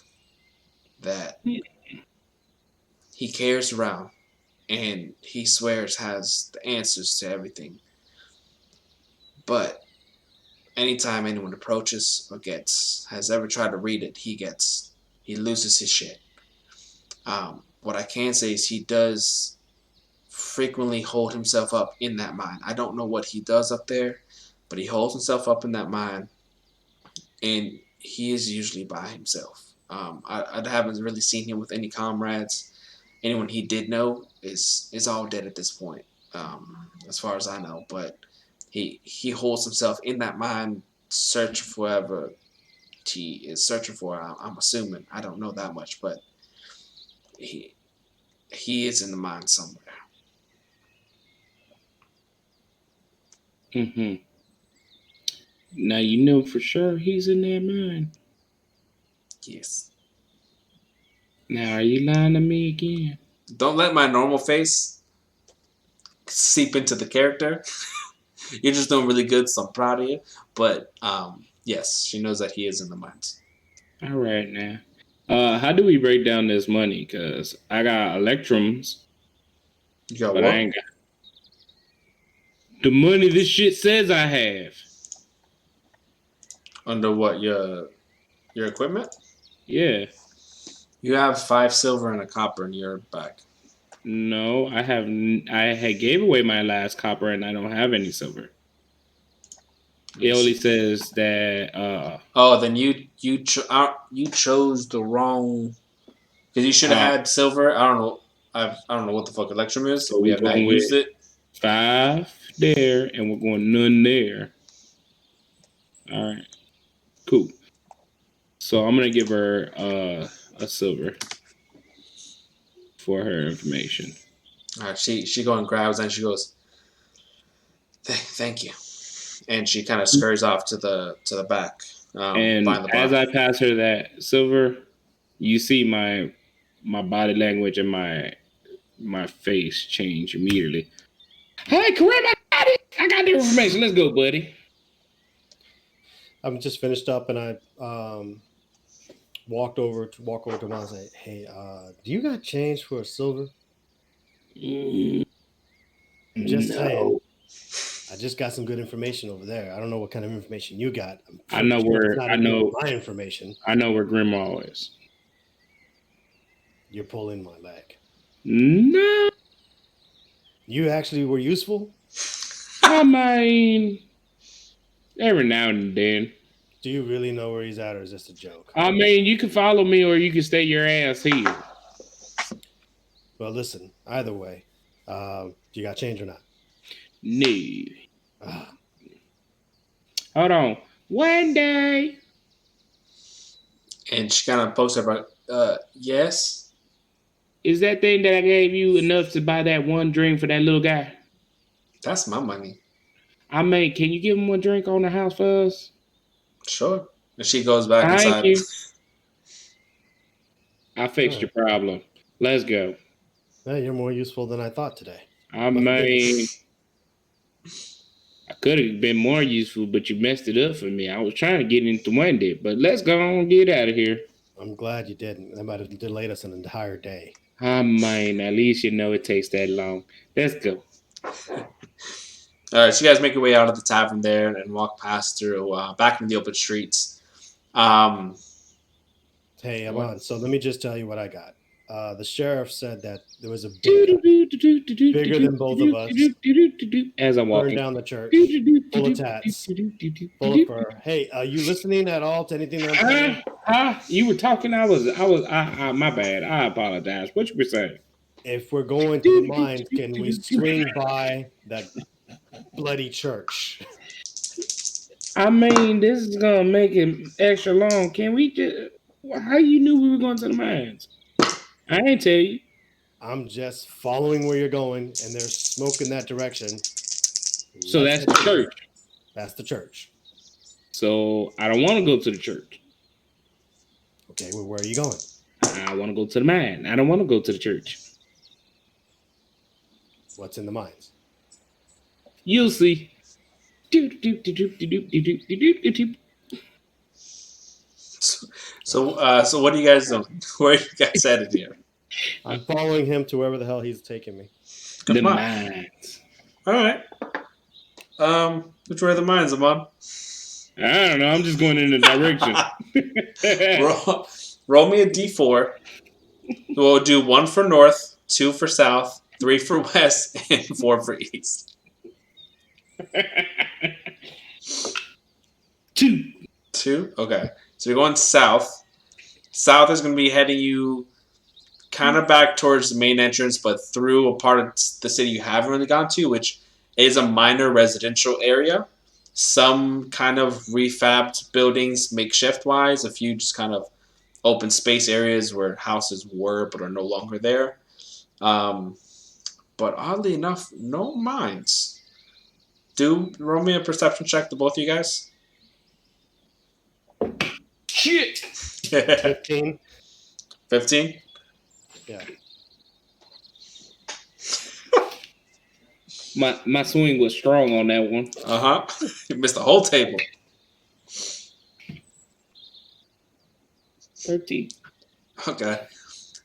Speaker 2: that he carries around, and he swears has the answers to everything. But anytime anyone approaches or gets has ever tried to read it, he loses his shit. What I can say is he does frequently hold himself up in that mine. I don't know what he does up there, but he holds himself up in that mine, and he is usually by himself. I haven't really seen him with any comrades. Anyone he did know is all dead at this point, as far as I know. But he holds himself in that mine, search for whoever he is searching for. I'm assuming. I don't know that much, but he is in the mine somewhere.
Speaker 3: Mm-hmm. Now you know for sure he's in that mine.
Speaker 2: Yes.
Speaker 3: Now are you lying to me again?
Speaker 2: Don't let my normal face seep into the character. You're just doing really good, so I'm proud of you. But yes, she knows that he is in the mines.
Speaker 3: All right now. How do we break down this money? Cause I got electrums,
Speaker 2: You got
Speaker 3: but I
Speaker 2: what?
Speaker 3: ain't got the money this shit says I have.
Speaker 2: Under what? Your equipment?
Speaker 3: Yeah.
Speaker 2: You have 5 silver and a copper in your bag.
Speaker 3: No, I have. I had gave away my last copper, and I don't have any silver. It only says that.
Speaker 2: Oh, then you chose the wrong. Because you should have had silver. I don't know. I don't know what the fuck Electrum is.
Speaker 3: So
Speaker 2: We
Speaker 3: we're
Speaker 2: have not
Speaker 3: going with
Speaker 2: used it.
Speaker 3: 5 there, and we're going none there. All right, cool. So I'm gonna give her a silver for her information.
Speaker 2: All right, she goes and grabs and she goes, "Thank you," and she kind of scurries off to the back.
Speaker 3: And
Speaker 2: Behind the
Speaker 3: as
Speaker 2: bar.
Speaker 3: I pass her that silver, you see my body language and my face change immediately. Hey, Kareem, I got it. I got the information. Let's go, buddy.
Speaker 4: I'm just finished up, and I walk over to him and say, "Hey, do you got change for a silver?" I'm just saying. I just got some good information over there. I don't know what kind of information you got. I'm
Speaker 3: I know
Speaker 4: sure it's
Speaker 3: where
Speaker 4: not
Speaker 3: I
Speaker 4: even
Speaker 3: know
Speaker 4: my information.
Speaker 3: I know where Grindwalt is.
Speaker 4: You're pulling my leg.
Speaker 3: No,
Speaker 4: You actually were useful?
Speaker 3: I mean every now and then.
Speaker 4: Do you really know where he's at, or is this a joke?
Speaker 3: I mean, you can follow me or you can stay your ass here.
Speaker 4: Well, listen. Either way, you got change or not?
Speaker 3: No.
Speaker 4: Ah,
Speaker 3: Hold on. One day.
Speaker 2: And she kind of pokes her back. Yes.
Speaker 3: Is that thing that I gave you enough to buy that one drink for that little guy?
Speaker 2: That's my money.
Speaker 3: I mean, can you give him one drink on the house for us?
Speaker 2: Sure. And she goes back
Speaker 3: Thank
Speaker 2: inside.
Speaker 3: you. I fixed
Speaker 4: all
Speaker 3: your
Speaker 4: right.
Speaker 3: problem. Let's go.
Speaker 4: Well, you're more useful than I thought today.
Speaker 3: I
Speaker 4: But
Speaker 3: mean, I could have been more useful, but you messed it up for me. I was trying to get into Wendy, but let's go on and get out of here.
Speaker 4: I'm glad you didn't. That might have delayed us an entire day.
Speaker 3: I mean, at least you know it takes that long. Let's go.
Speaker 2: All right, so you guys make your way out of the tavern there and walk past through back into the open streets.
Speaker 4: Hey,
Speaker 2: What?
Speaker 4: Amon, so let me just tell you what I got. The sheriff said that there was a big guy, bigger than both of us,
Speaker 3: As I'm
Speaker 4: burned
Speaker 3: walking.
Speaker 4: down the church, full of tats, full of fur. Hey, are you listening at all to anything that I'm saying?
Speaker 3: You were talking. My bad. I apologize. What you were saying?
Speaker 4: If we're going to the mines, can we swing by that bloody church?
Speaker 3: I mean, this is gonna make it extra long. Can we just? How you knew we were going to the mines? I ain't tell you.
Speaker 4: I'm just following where you're going, and there's smoke in that direction.
Speaker 3: So
Speaker 4: Let's
Speaker 3: that's the
Speaker 4: head there.
Speaker 3: church.
Speaker 4: That's the church.
Speaker 3: So I don't want to go to the church.
Speaker 4: Okay, well, where are you going?
Speaker 3: I want to go to the mine. I don't want to go to the church.
Speaker 4: What's in the mines?
Speaker 3: You'll see.
Speaker 2: So what are you guys doing? Where are you guys headed here?
Speaker 4: I'm following him to wherever the hell he's taking me.
Speaker 3: The
Speaker 2: Come on.
Speaker 3: mines.
Speaker 2: All right. Which way are the mines, Amon?
Speaker 3: I don't know. I'm just going in the direction.
Speaker 2: roll me a d4. We'll do 1 for north, 2 for south, 3 for west, and 4 for east.
Speaker 3: 2.
Speaker 2: 2? Okay. So you're going south. South is going to be heading you kind of back towards the main entrance, but through a part of the city you haven't really gone to, which is a minor residential area. some kind of refabbed buildings makeshift wise, a few just kind of open space areas where houses were but are no longer there. Um, but oddly enough, no mines. Do roll me a perception check to both of you guys.
Speaker 3: Shit.
Speaker 4: 15.
Speaker 2: 15?
Speaker 4: Yeah.
Speaker 3: My swing was strong on that one.
Speaker 2: You missed the whole table.
Speaker 3: 13.
Speaker 2: Okay.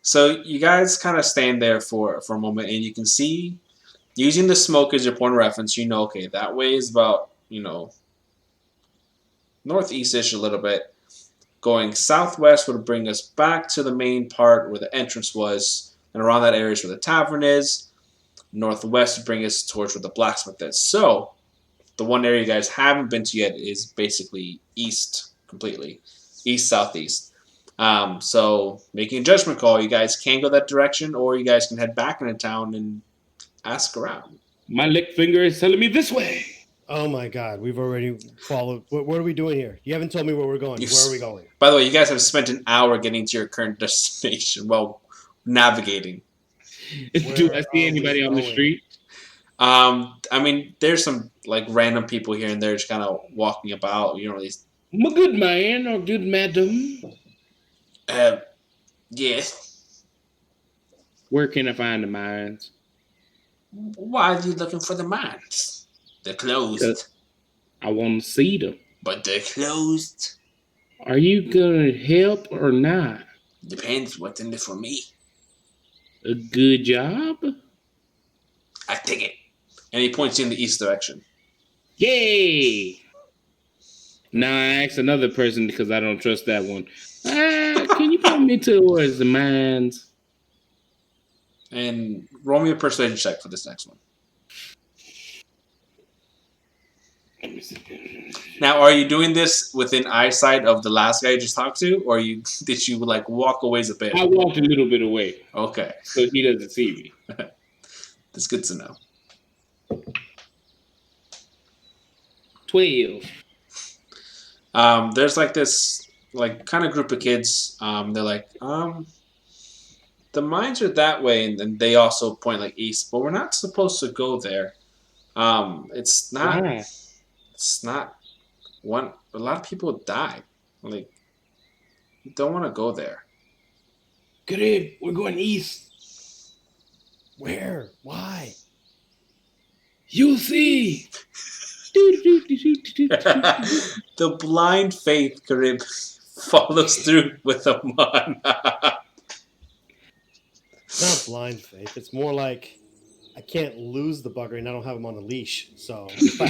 Speaker 2: So you guys kind of stand there for a moment, and you can see, using the smoke as your point of reference, okay, that way is about, northeast-ish a little bit. Going southwest would bring us back to the main part where the entrance was, and around that area is where the tavern is. Northwest would bring us towards where the blacksmith is. So, the one area you guys haven't been to yet is basically east completely. East-southeast. So, making a judgment call, you guys can go that direction, or you guys can head back into town and ask around.
Speaker 3: My lick finger is telling me this way.
Speaker 4: Oh my God, we've already followed. What are we doing here? You haven't told me where we're going. Where are we going?
Speaker 2: By the way, you guys have spent an hour getting to your current destination while navigating.
Speaker 3: Do I see anybody on the street?
Speaker 2: I mean, there's some random people here and there just kind of walking about.
Speaker 3: My good man or good madam.
Speaker 2: Yes.
Speaker 3: Where can I find the mines?
Speaker 2: Why are you looking for the mines? They're closed.
Speaker 3: I want to see them.
Speaker 2: But they're closed.
Speaker 3: Are you gonna help or not?
Speaker 2: Depends what's in it for me.
Speaker 3: A good job?
Speaker 2: I take it. And he points in the east direction.
Speaker 3: Yay! Now I ask another person because I don't trust that one. Can you point me towards the mines?
Speaker 2: And roll me a persuasion check for this next one. Now, are you doing this within eyesight of the last guy you just talked to, or did you walk away a bit?
Speaker 3: I walked a little bit away.
Speaker 2: Okay.
Speaker 3: So he doesn't see me.
Speaker 2: That's good to know.
Speaker 3: 12.
Speaker 2: There's this kind of group of kids. They're the mines are that way, and then they also point east, but we're not supposed to go there. It's not.
Speaker 3: Why?
Speaker 2: It's not one. A lot of people died. You don't want to go there.
Speaker 3: Carib, we're going east.
Speaker 4: Where? Why?
Speaker 3: You'll see.
Speaker 2: The blind faith, Carib, follows through with a mon.
Speaker 4: It's not blind faith. It's more like I can't lose the bugger and I don't have him on a leash. So if I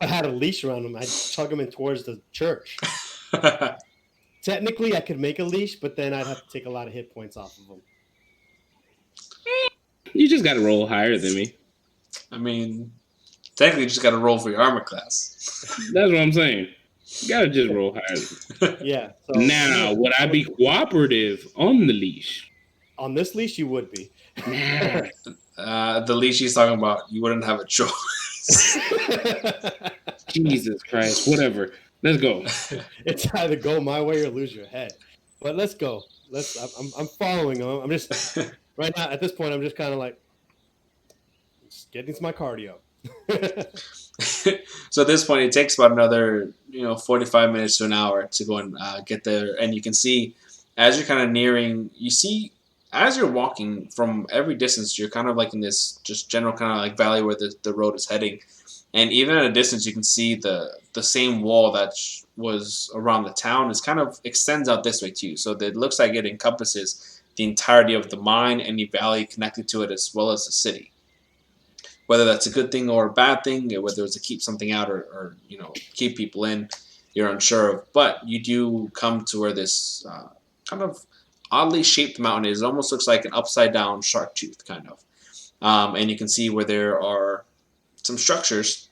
Speaker 4: had a leash around him, I'd tug him in towards the church. Technically, I could make a leash, but then I'd have to take a lot of hit points off of him.
Speaker 3: You just got to roll higher than me.
Speaker 2: I mean, technically, you just got to roll for your armor class.
Speaker 3: That's what I'm saying. You got to just roll higher.
Speaker 4: Yeah. So,
Speaker 3: now, would I be cooperative on the leash?
Speaker 4: On this leash, you would be.
Speaker 2: The leash he's talking about, you wouldn't have a choice.
Speaker 3: Jesus Christ. Whatever. Let's go.
Speaker 4: It's either go my way or lose your head. But let's go. I'm following him. I'm just right now at this point. I'm just kind of just getting to my cardio.
Speaker 2: So at this point, it takes about another 45 minutes to an hour to go and get there. And you can see as you're kind of nearing, you see as you're walking from every distance, you're kind of in this just general kind of valley where the road is heading. And even at a distance, you can see the same wall that was around the town is kind of extends out this way too. So it looks like it encompasses the entirety of the mine and the valley connected to it, as well as the city. Whether that's a good thing or a bad thing, whether it's to keep something out or keep people in, you're unsure of. But you do come to where this kind of oddly shaped mountain is. It almost looks like an upside down shark tooth kind of. And you can see where there are some structures,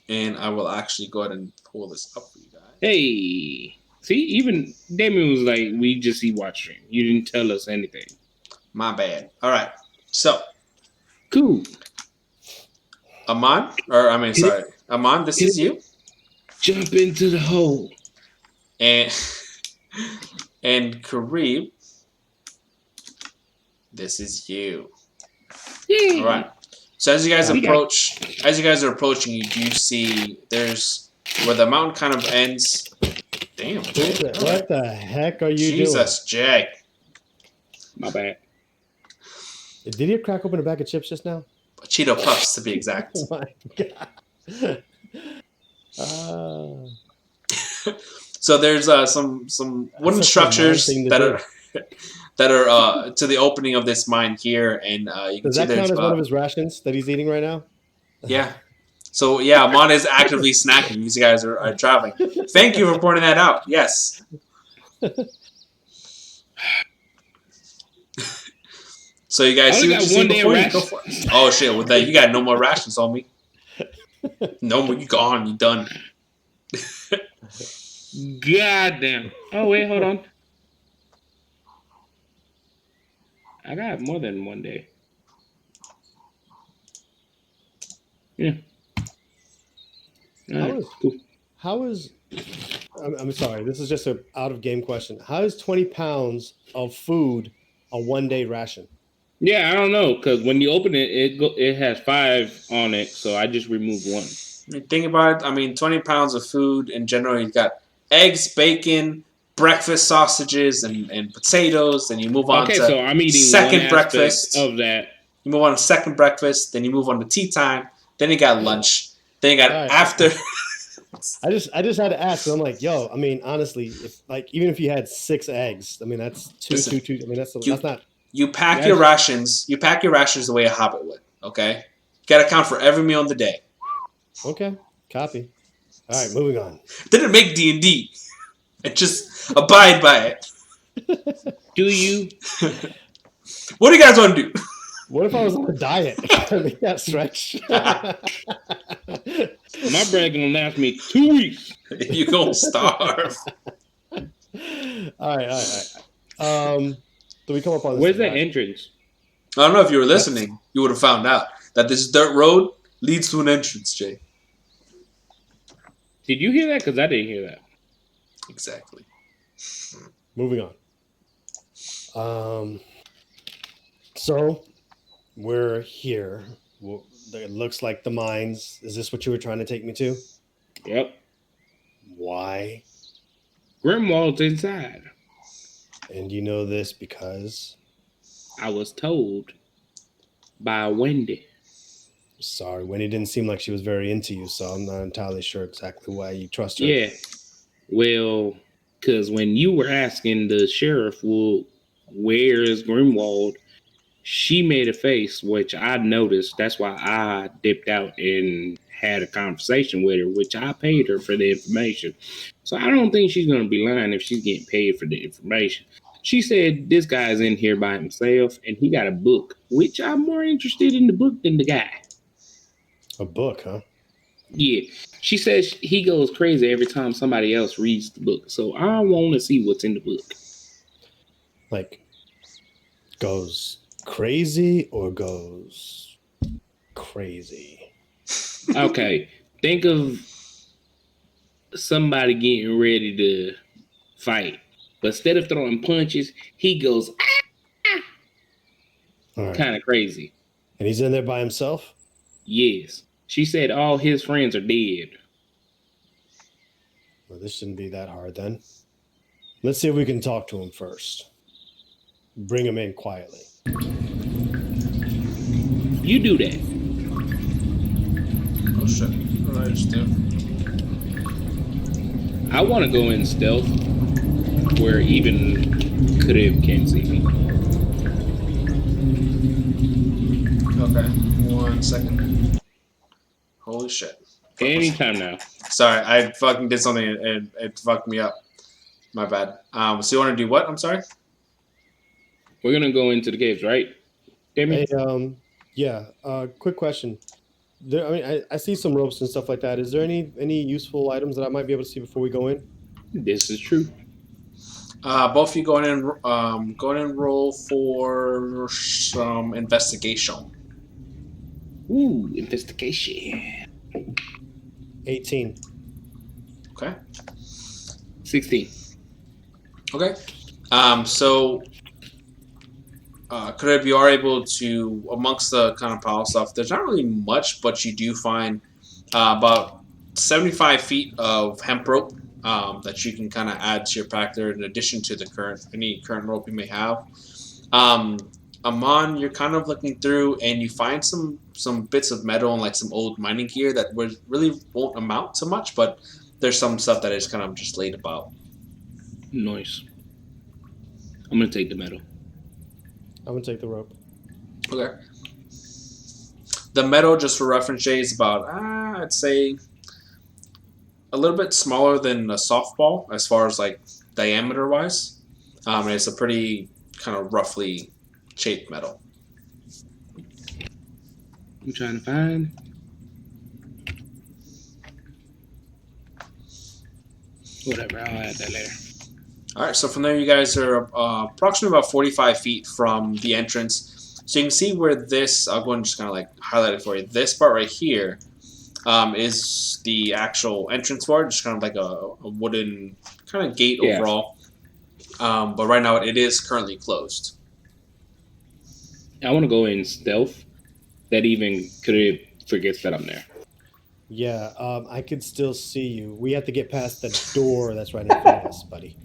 Speaker 2: and I will actually go ahead and pull this up for you guys.
Speaker 3: Hey, see, even Damian was like, we just see watch stream. You didn't tell us anything.
Speaker 2: My bad. All right. So,
Speaker 3: cool.
Speaker 2: Amon, this is you.
Speaker 3: Jump into the hole.
Speaker 2: And Carib, this is you.
Speaker 3: Yeah.
Speaker 2: All right. So as you guys
Speaker 3: We got-
Speaker 2: are approaching, you do see there's where the mountain kind of ends. Damn. Jay.
Speaker 4: What the heck are you
Speaker 2: Jesus, Jay.
Speaker 3: My bad.
Speaker 4: doing? Did you crack open a bag of chips just now?
Speaker 2: Cheeto Puffs, to be exact.
Speaker 4: Oh my god.
Speaker 2: So there's some wooden
Speaker 4: That's such a
Speaker 2: structures
Speaker 4: mine thing to
Speaker 2: that
Speaker 4: do.
Speaker 2: are that are to the opening of this mine here, and you can
Speaker 4: Does
Speaker 2: see
Speaker 4: that
Speaker 2: there's
Speaker 4: count as one of his rations that he's eating right now?
Speaker 2: yeah. So yeah, Amon is actively snacking. These guys are traveling. Thank you for pointing that out. Yes. So you guys
Speaker 3: I
Speaker 2: see
Speaker 3: only
Speaker 2: what you
Speaker 3: got
Speaker 2: see
Speaker 3: one day
Speaker 2: before you
Speaker 3: ration.
Speaker 2: go for it. Oh shit! With that, you got no more rations on me. No more. You gone. You done.
Speaker 3: God damn. Oh, wait, hold on. I got more than one day. Yeah. All right, cool.
Speaker 4: How is I'm sorry, this is just a out of game question. How is 20 pounds of food a 1 day ration?
Speaker 3: Yeah, I don't know, because when you open it, it has 5 on it, so I just removed 1.
Speaker 2: I mean, think about it. I mean, 20 pounds of food in general. You've got eggs, bacon, breakfast sausages, and potatoes. Then you move on
Speaker 3: Okay,
Speaker 2: to
Speaker 3: so I'm eating
Speaker 2: second
Speaker 3: one
Speaker 2: breakfast.
Speaker 3: aspect of that.
Speaker 2: You move on to second breakfast. Then you move on to tea time. Then you got lunch. Then you got
Speaker 4: All right.
Speaker 2: after.
Speaker 4: I just had to ask. I'm like, yo, I mean, honestly, if even if you had 6 eggs, I mean, that's two. I mean, that's not.
Speaker 2: You pack your rations. You pack your rations the way a hobbit would. Okay, you got to account for every meal in the day.
Speaker 4: Okay, copy. All right, moving on.
Speaker 2: Didn't make D&D. And just abide by it.
Speaker 3: Do you?
Speaker 2: What do you guys want to do?
Speaker 4: What if I was on a diet? Can I make that stretch?
Speaker 3: My bread gonna last me 2 weeks.
Speaker 2: You gonna starve.
Speaker 4: All right. Do we come up on this?
Speaker 3: Where's the entrance?
Speaker 2: I don't know if you were listening. You would have found out that this dirt road leads to an entrance, Jay.
Speaker 3: Did you hear that? Because I didn't hear that.
Speaker 2: Exactly.
Speaker 4: Moving on. So we're here. It looks like the mines. Is this what you were trying to take me to?
Speaker 3: Yep.
Speaker 4: Why?
Speaker 3: Grindwalt's inside.
Speaker 4: And you know this because?
Speaker 3: I was told by Wendy.
Speaker 4: Sorry, Wendy didn't seem like she was very into you, so I'm not entirely sure exactly why you trust her.
Speaker 3: Yeah. Well, because when you were asking the sheriff, well, where is Grindwalt? She made a face, which I noticed. That's why I dipped out and had a conversation with her, which I paid her for the information. So I don't think she's going to be lying if she's getting paid for the information. She said this guy's in here by himself, and he got a book, which I'm more interested in the book than the guy.
Speaker 4: A book, huh?
Speaker 3: Yeah. She says he goes crazy every time somebody else reads the book. So I want to see what's in the book.
Speaker 4: Like, goes crazy or goes crazy?
Speaker 3: Okay. Think of somebody getting ready to fight. But instead of throwing punches, he goes kind of crazy.
Speaker 4: And he's in there by himself?
Speaker 3: Yes. She said all his friends are dead.
Speaker 4: Well, this shouldn't be that hard then. Let's see if we can talk to him first. Bring him in quietly.
Speaker 3: You do that.
Speaker 2: Oh shit. What did I just do?
Speaker 3: I want to go in stealth where even Carib can't see me.
Speaker 2: Okay. 1 second. Holy shit.
Speaker 3: Anytime now.
Speaker 2: Sorry, I fucking did something and it fucked me up. My bad. So you want to do what? I'm sorry?
Speaker 3: We're going to go into the caves, right? Damian?
Speaker 4: Hey, yeah. Quick question. I see some ropes and stuff like that. Is there any useful items that I might be able to see before we go in?
Speaker 3: This is true.
Speaker 2: Both of you go in and roll for some investigation.
Speaker 3: Ooh, investigation.
Speaker 4: 18.
Speaker 2: Okay.
Speaker 3: 16.
Speaker 2: Okay. So, Carib, you are able to, amongst the kind of pile stuff, there's not really much, but you do find about 75 feet of hemp rope that you can kind of add to your pack there in addition to any current rope you may have. Um, Amon, you're kind of looking through and you find some bits of metal and like some old mining gear that really won't amount to much, but there's some stuff that is kind of just laid about.
Speaker 3: Nice. I'm going to take the metal.
Speaker 4: I'm gonna take the rope.
Speaker 2: Okay. The metal, just for reference, Jay, is about, I'd say, a little bit smaller than a softball as far as like diameter wise. And it's a pretty kind of roughly shaped metal.
Speaker 3: I'm trying to find. Whatever, I'll add that later.
Speaker 2: All right, so from there, you guys are approximately about 45 feet from the entrance. So you can see where this, I'll go and just kind of like highlight it for you. This part right here is the actual entrance for it, just kind of like a wooden kind of gate overall. But right now, it is currently closed.
Speaker 3: I want to go in stealth. That even Carib forgets that I'm there.
Speaker 4: Yeah, I could still see you. We have to get past the door that's right in front of us, buddy.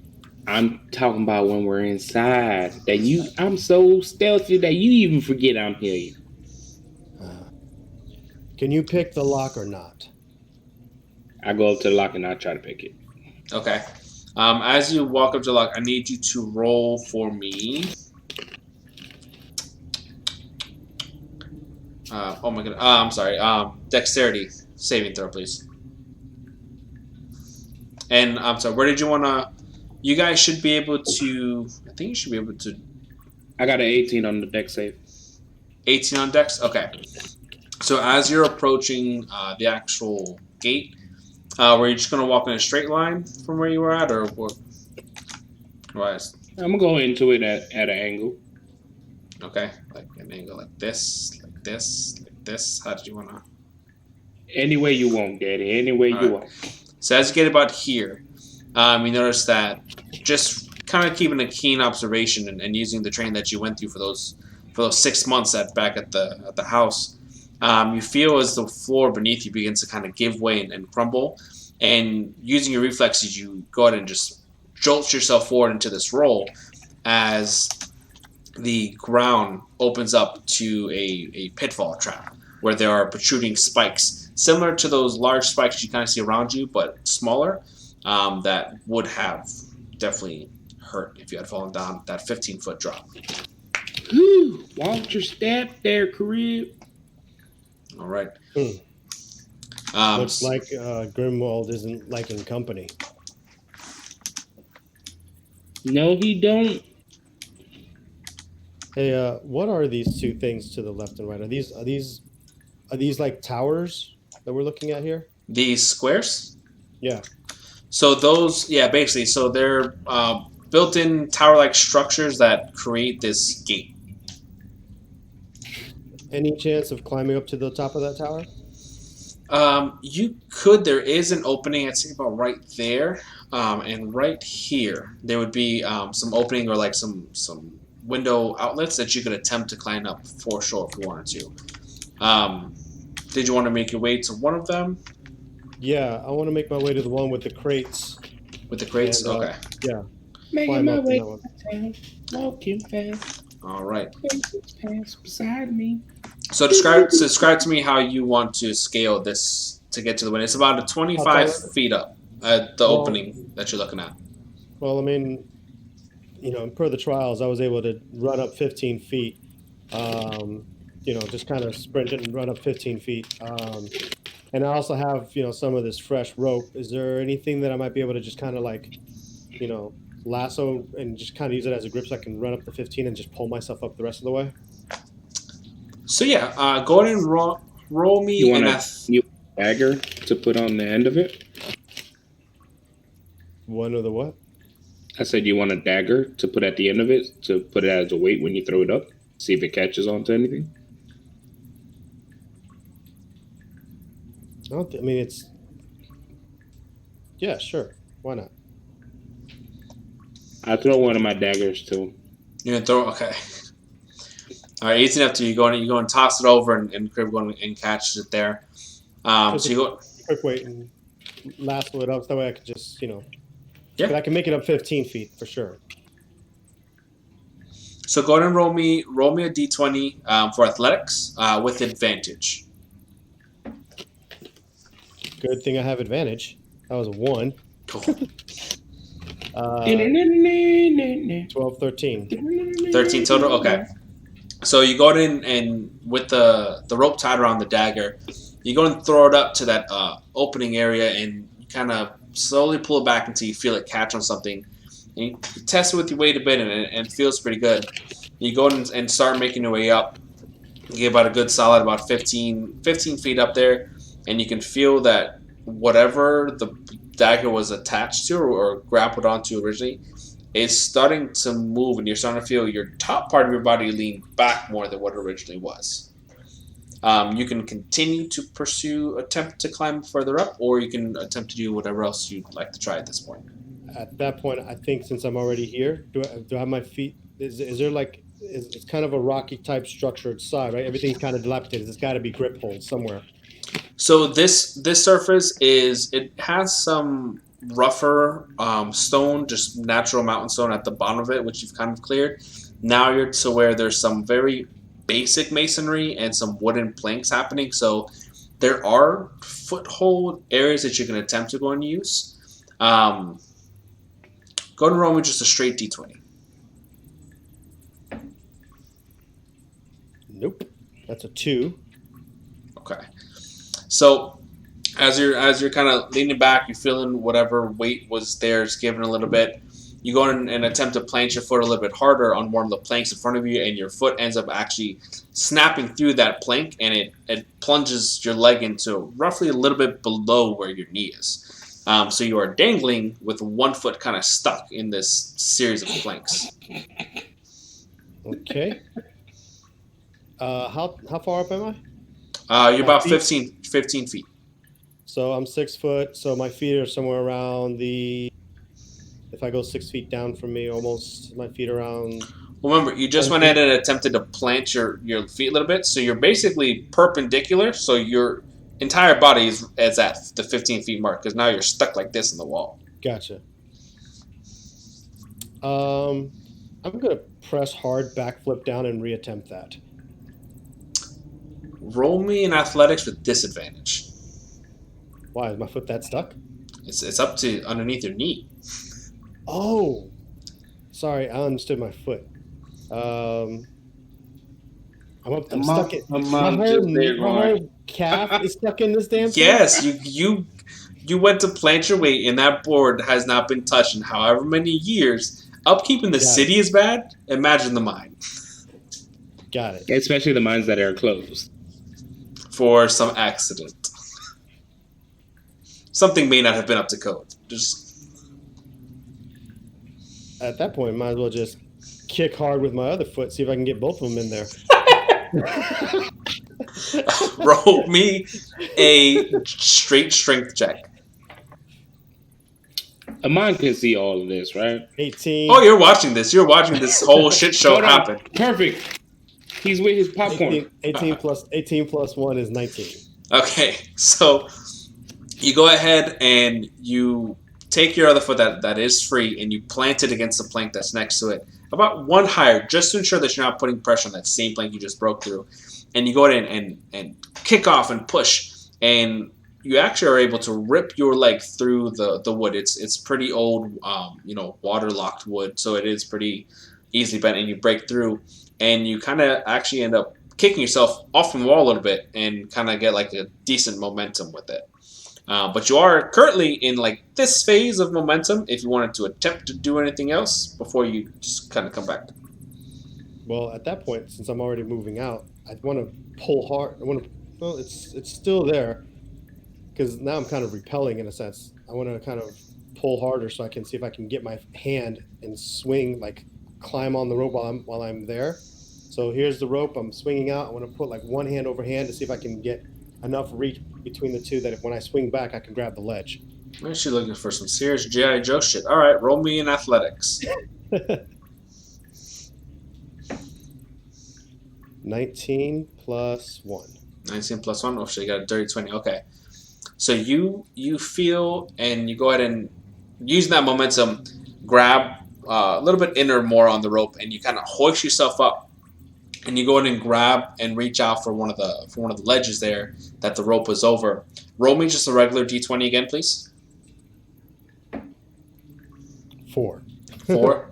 Speaker 3: I'm talking about when we're inside. I'm so stealthy that you even forget I'm here.
Speaker 4: Can you pick the lock or not?
Speaker 3: I go up to the lock and I try to pick it.
Speaker 2: Okay. As you walk up to the lock, I need you to roll for me. Oh my god. I'm sorry. Dexterity saving throw, please. And I'm sorry. Where did you want to? You guys should be able to. I think you should be able to.
Speaker 3: I got an 18 on the dex save.
Speaker 2: 18 on Dex. Okay. So as you're approaching the actual gate, were you just gonna walk in a straight line from where you were at, or what? Right.
Speaker 3: I'm gonna go into it at an angle.
Speaker 2: Okay, like an angle like this, like this, like this. How did you wanna?
Speaker 3: Any way you want, Daddy. Any way you want.
Speaker 2: So as you get about here, you notice that just kind of keeping a keen observation and using the training that you went through for those 6 months back at the house, you feel as the floor beneath you begins to kind of give way and crumble, and using your reflexes, you go ahead and just jolt yourself forward into this roll as the ground opens up to a pitfall trap where there are protruding spikes, similar to those large spikes you kind of see around you, but smaller, that would have definitely hurt if you had fallen down that 15-foot drop.
Speaker 3: Watch your step there, Carib.
Speaker 2: All right.
Speaker 4: Looks like Grindwalt isn't liking company.
Speaker 3: No, he don't.
Speaker 4: Hey, what are these two things to the left and right? Are these like towers that we're looking at here?
Speaker 2: These squares?
Speaker 4: Yeah.
Speaker 2: So those, yeah, basically, so they're built-in tower-like structures that create this gate.
Speaker 4: Any chance of climbing up to the top of that tower?
Speaker 2: You could. There is an opening. I'd say about right there, and right here there would be some opening or like some window outlets that you could attempt to climb up for sure if you wanted to. Did you want to make your way to one of them?
Speaker 4: Yeah, I want to make my way to the one with the crates.
Speaker 2: With the crates,
Speaker 4: And,
Speaker 2: okay.
Speaker 4: Yeah.
Speaker 3: Making my way
Speaker 4: to
Speaker 3: downtown, walking fast.
Speaker 2: All right.
Speaker 3: Pass beside me.
Speaker 2: So describe to me how you want to scale this to get to the window. It's about 25 feet up at the opening that you're looking at.
Speaker 4: Well, I mean, per the trials, I was able to run up 15 feet. Just kind of sprint it and run up 15 feet. And I also have, some of this fresh rope. Is there anything that I might be able to just kind of like, lasso and just kind of use it as a grip so I can run up the 15 and just pull myself up the rest of the way?
Speaker 2: So yeah, go ahead and roll me.
Speaker 3: You want a dagger to put on the end of it?
Speaker 4: One of the what?
Speaker 3: I said you want a dagger to put at the end of it to put it as a weight when you throw it up. See if it catches onto anything.
Speaker 4: I mean, it's. Yeah, sure. Why not?
Speaker 3: I throw one of my daggers too.
Speaker 2: You're gonna throw. Okay. All right, easy enough to you go and toss it over, and Crib going and catches it there.
Speaker 4: Just
Speaker 2: So
Speaker 4: a
Speaker 2: you go.
Speaker 4: quick wait and lasso it up. That way I could just,
Speaker 2: Yeah.
Speaker 4: I can make it up 15 feet for sure.
Speaker 2: So go ahead and roll me a d20 for athletics with advantage.
Speaker 4: Good thing I have advantage. That was a 1.
Speaker 2: Cool.
Speaker 4: 12, 13.
Speaker 2: 13 total. Okay. So you go in and with the rope tied around the dagger, you go and throw it up to that opening area, and you kind of slowly pull it back until you feel it catch on something. And you test it with your weight a bit, and it feels pretty good. You go and start making your way up. You get about a good solid about 15 feet up there, and you can feel that whatever the dagger was attached to or grappled onto originally is starting to move, and you're starting to feel your top part of your body lean back more than what it originally was. You can continue to attempt to climb further up, or you can attempt to do whatever else you'd like to try at this point.
Speaker 4: At that point, I think since I'm already here, do I have my feet? Is there like it's kind of a rocky type structured side, right? Everything's kind of dilapidated. There's got to be grip holes somewhere.
Speaker 2: So this surface it has some rougher stone, just natural mountain stone at the bottom of it, which you've kind of cleared. Now you're to where there's some very basic masonry and some wooden planks happening. So there are foothold areas that you can attempt to go and use. Go and roll me just a straight d20.
Speaker 4: Nope, that's a 2.
Speaker 2: Okay. So as you're kind of leaning back, you're feeling whatever weight was there is giving a little bit. You go in and attempt to plant your foot a little bit harder on one of the planks in front of you, and your foot ends up actually snapping through that plank, and it plunges your leg into roughly a little bit below where your knee is. So you are dangling with one foot kind of stuck in this series of planks.
Speaker 4: Okay. How far up am I?
Speaker 2: You're about 15 feet.
Speaker 4: So I'm 6 foot. So my feet are somewhere around if I go 6 feet down from me, almost my feet around.
Speaker 2: Well, remember, you just went ahead and attempted to plant your feet a little bit, so you're basically perpendicular. So your entire body is at the 15 feet mark, because now you're stuck like this in the wall.
Speaker 4: Gotcha. I'm gonna press hard, backflip down, and reattempt that.
Speaker 2: Roll me in athletics with disadvantage.
Speaker 4: Why is my foot that stuck?
Speaker 2: It's up to underneath your knee.
Speaker 4: Oh, sorry, I understood my foot. I'm stuck in my whole calf is stuck in this damn thing?
Speaker 2: Yes, you went to plant your weight, and that board has not been touched in however many years. Upkeep in the city is bad. Imagine the mine.
Speaker 4: Got it.
Speaker 3: Especially the mines that are closed.
Speaker 2: For some accident. Something may not have been up to code. Just
Speaker 4: at that point, might as well just kick hard with my other foot, see if I can get both of them in there.
Speaker 2: Roll me a straight strength check.
Speaker 3: Amon can see all of this, right?
Speaker 4: 18.
Speaker 2: Oh, you're watching this. You're watching this whole shit show happen.
Speaker 3: Perfect. He's with his popcorn.
Speaker 4: 18 plus 1 is 19.
Speaker 2: Okay, so you go ahead and you take your other foot that is free, and you plant it against the plank that's next to it, about one higher, just to ensure that you're not putting pressure on that same plank you just broke through. And you go ahead and kick off and push, and you actually are able to rip your leg through the wood. It's pretty old, waterlocked wood, so it is pretty easily bent, and you break through, and you kind of actually end up kicking yourself off from the wall a little bit, and kind of get like a decent momentum with it. But you are currently in like this phase of momentum if you wanted to attempt to do anything else before you just kind of come back.
Speaker 4: Well, at that point, since I'm already moving out, I want to pull hard. Well, it's still there because now I'm kind of repelling in a sense. I want to kind of pull harder so I can see if I can get my hand and swing, like climb on the rope while I'm there. So here's the rope. I'm swinging out. I want to put like one hand over hand to see if I can get enough reach between the two that when I swing back, I can grab the ledge.
Speaker 2: Maybe she's looking for some serious G.I. Joe shit. All right, roll me in athletics.
Speaker 4: 19 plus 1.
Speaker 2: 19 plus 1. Oh, shit, you got a dirty 20. Okay. So you feel, and you go ahead and use that momentum, grab a little bit in or more on the rope, and you kind of hoist yourself up, and you go ahead and grab and reach out for one of the ledges there that the rope was over. Roll me just a regular d20 again, please.
Speaker 4: 4.
Speaker 2: 4.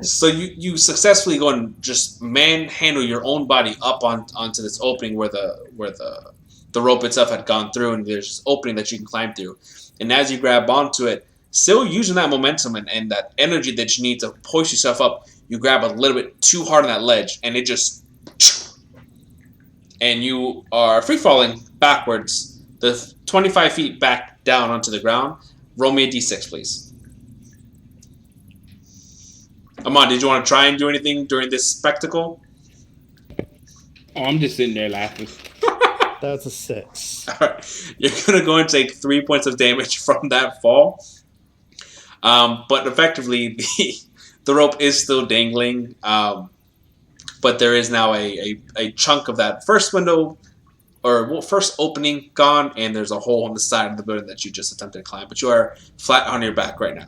Speaker 2: So you successfully go and just manhandle your own body up onto this opening where the rope itself had gone through, and there's this opening that you can climb through. And as you grab onto it, still using that momentum and that energy that you need to push yourself up, you grab a little bit too hard on that ledge, and it just... And you are free-falling backwards, the 25 feet back down onto the ground. Roll me a d6, please. Amon, did you want to try and do anything during this spectacle?
Speaker 3: Oh, I'm just sitting there laughing.
Speaker 4: That's a 6.
Speaker 2: All right. You're going to go and take 3 points of damage from that fall. But effectively, the rope is still dangling. But there is now a chunk of that first window, or first opening gone, and there's a hole on the side of the building that you just attempted to climb. But you are flat on your back right now.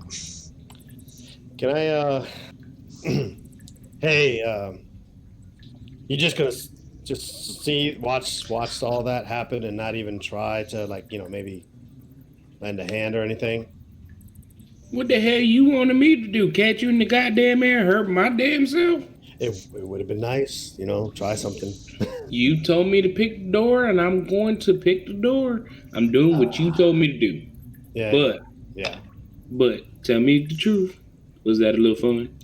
Speaker 4: Can I, hey, you just gonna just watch all that happen and not even try to, like, maybe lend a hand or anything?
Speaker 3: What the hell you wanted me to do? Catch you in the goddamn air, hurt my damn self?
Speaker 4: It would have been nice, try something.
Speaker 3: You told me to pick the door, and I'm going to pick the door. I'm doing what you told me to do.
Speaker 4: Yeah.
Speaker 3: But tell me the truth. Was that a little fun?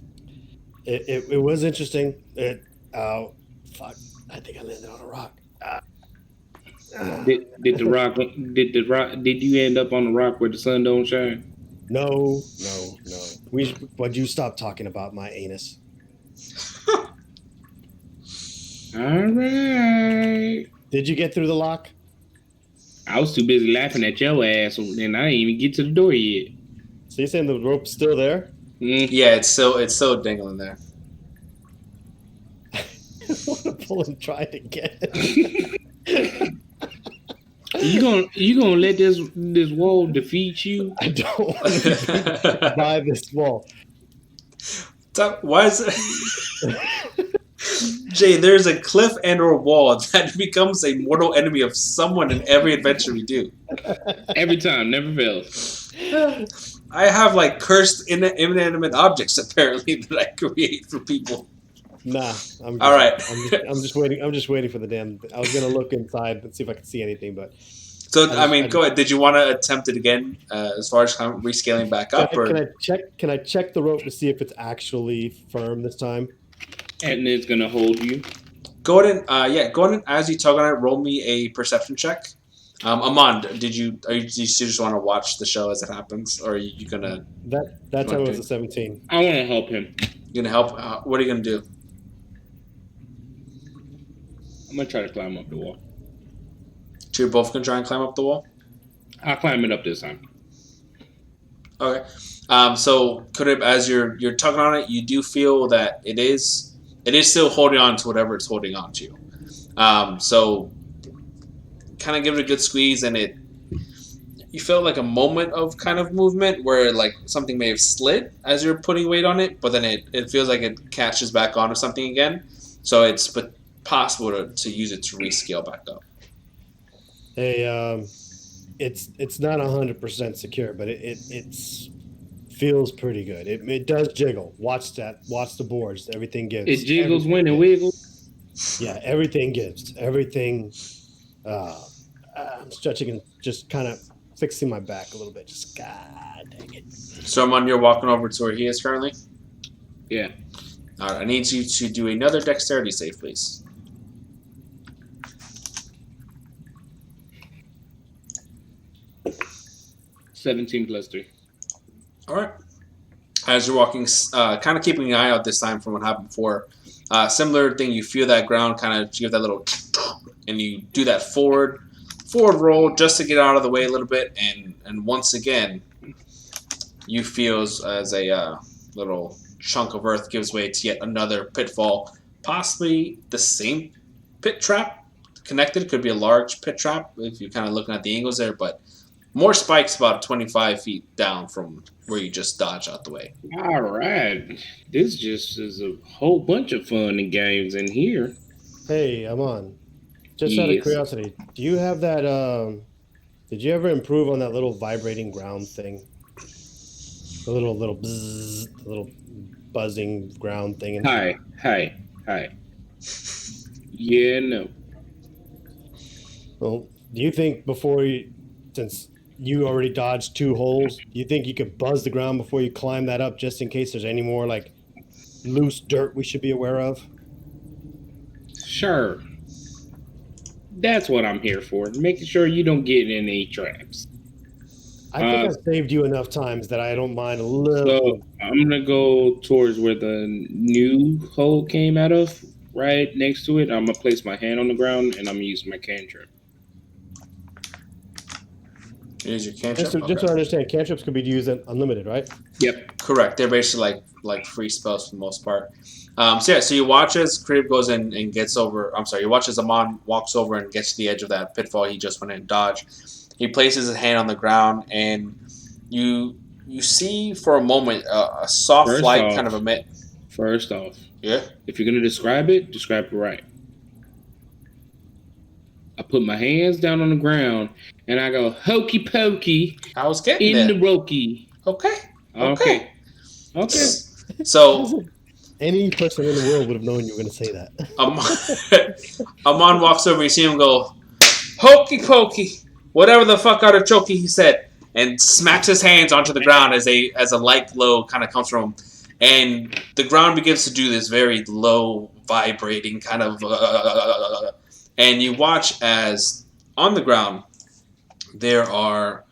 Speaker 4: It was interesting. Fuck. I think I landed on a rock.
Speaker 3: Did you end up on the rock where the sun don't shine?
Speaker 4: No. Would you stop talking about my anus?
Speaker 3: All right.
Speaker 4: Did you get through the lock?
Speaker 3: I was too busy laughing at your ass, and I didn't even get to the door yet.
Speaker 4: So you're saying the rope's still there?
Speaker 2: Yeah, it's still dangling there.
Speaker 4: I want to pull and try it again.
Speaker 3: You gonna let this wall defeat you?
Speaker 4: I don't want to be by this wall.
Speaker 2: Why is it? Jay, there's a cliff and or wall that becomes a mortal enemy of someone in every adventure we do.
Speaker 3: Every time, never fails.
Speaker 2: I have like cursed inanimate objects apparently that I create for people.
Speaker 4: Nah, I'm good.
Speaker 2: All right.
Speaker 4: I'm just waiting. I'm just waiting for the damn. I was gonna look inside and see if I could see anything, but.
Speaker 2: So go ahead. Did you want to attempt it again, as far as rescaling back up?
Speaker 4: Can I check the rope to see if it's actually firm this time?
Speaker 3: And it's gonna hold you.
Speaker 2: Go ahead and as you tug on it, roll me a perception check. Amon, do you just want to watch the show as it happens, or are you gonna?
Speaker 4: That time was a 17.
Speaker 3: I want to help him.
Speaker 2: You gonna help? What are you gonna do?
Speaker 3: I'm gonna try to climb up the wall.
Speaker 2: So you're both gonna try and climb up the wall?
Speaker 3: I'll climb it up this time.
Speaker 2: Okay. So Carib, as you're tugging on it, you do feel that it is still holding on to whatever it's holding on to. So kind of give it a good squeeze, and you felt like a moment of kind of movement where like something may have slid as you're putting weight on it, but then it feels like it catches back onto something again. So it's possible to use it to rescale back up.
Speaker 4: Hey, it's not 100% secure, but it's feels pretty good. It does jiggle. Watch the boards. Everything gives.
Speaker 3: It jiggles when it wiggles.
Speaker 4: Yeah, everything gives. Everything. I'm stretching and just kind of fixing my back a little bit. Just God dang it.
Speaker 2: So Amon, you're walking over to where he is currently?
Speaker 3: Yeah.
Speaker 2: All right. I need you to do another dexterity save, please.
Speaker 3: $17 plus 3.
Speaker 2: All right. As you're walking, kind of keeping an eye out this time from what happened before. Similar thing, you feel that ground kind of give that little, and you do that forward forward roll just to get out of the way a little bit, and once again, you feel as a little chunk of earth gives way to yet another pitfall, possibly the same pit trap connected. Could be a large pit trap if you're kind of looking at the angles there, but more spikes about 25 feet down from where you just dodged out the way.
Speaker 3: All right. This just is a whole bunch of fun and games in here.
Speaker 4: Hey, Amon. Just out of curiosity, do you have that? Did you ever improve on that little vibrating ground thing? The little bzzz, the little buzzing ground thing.
Speaker 3: Hi. Yeah, no.
Speaker 4: Well, do you think since you already dodged 2 holes, do you think you could buzz the ground before you climb that up, just in case there's any more like loose dirt we should be aware of?
Speaker 3: Sure. That's what I'm here for. Making sure you don't get in any traps.
Speaker 4: I think I've saved you enough times that I don't mind a little.
Speaker 3: So I'm going to go towards where the new hole came out of, right next to it. I'm going to place my hand on the ground, and I'm going to use my cantrip.
Speaker 2: Use your cantrip?
Speaker 4: Just so I understand, cantrips could be used unlimited, right?
Speaker 3: Yep.
Speaker 2: Correct. They're basically like free spells for the most part. So you watch as Carib goes in and gets over. I'm sorry. You watch as Amon walks over and gets to the edge of that pitfall he just went in and dodged. He places his hand on the ground, and you see for a moment a soft light kind of emit.
Speaker 3: First off,
Speaker 2: yeah.
Speaker 3: If you're gonna describe it right. I put my hands down on the ground and I go hokey pokey.
Speaker 2: I was getting
Speaker 3: in
Speaker 2: there.
Speaker 3: The Roki.
Speaker 2: Okay.
Speaker 4: So any person in the world would have known you were going to say that.
Speaker 2: Amon walks over. You see him go hokey pokey, whatever the fuck artichoke he said, and smacks his hands onto the ground as a light glow kind of comes from him, and the ground begins to do this very low vibrating kind of. And you watch as on the ground there are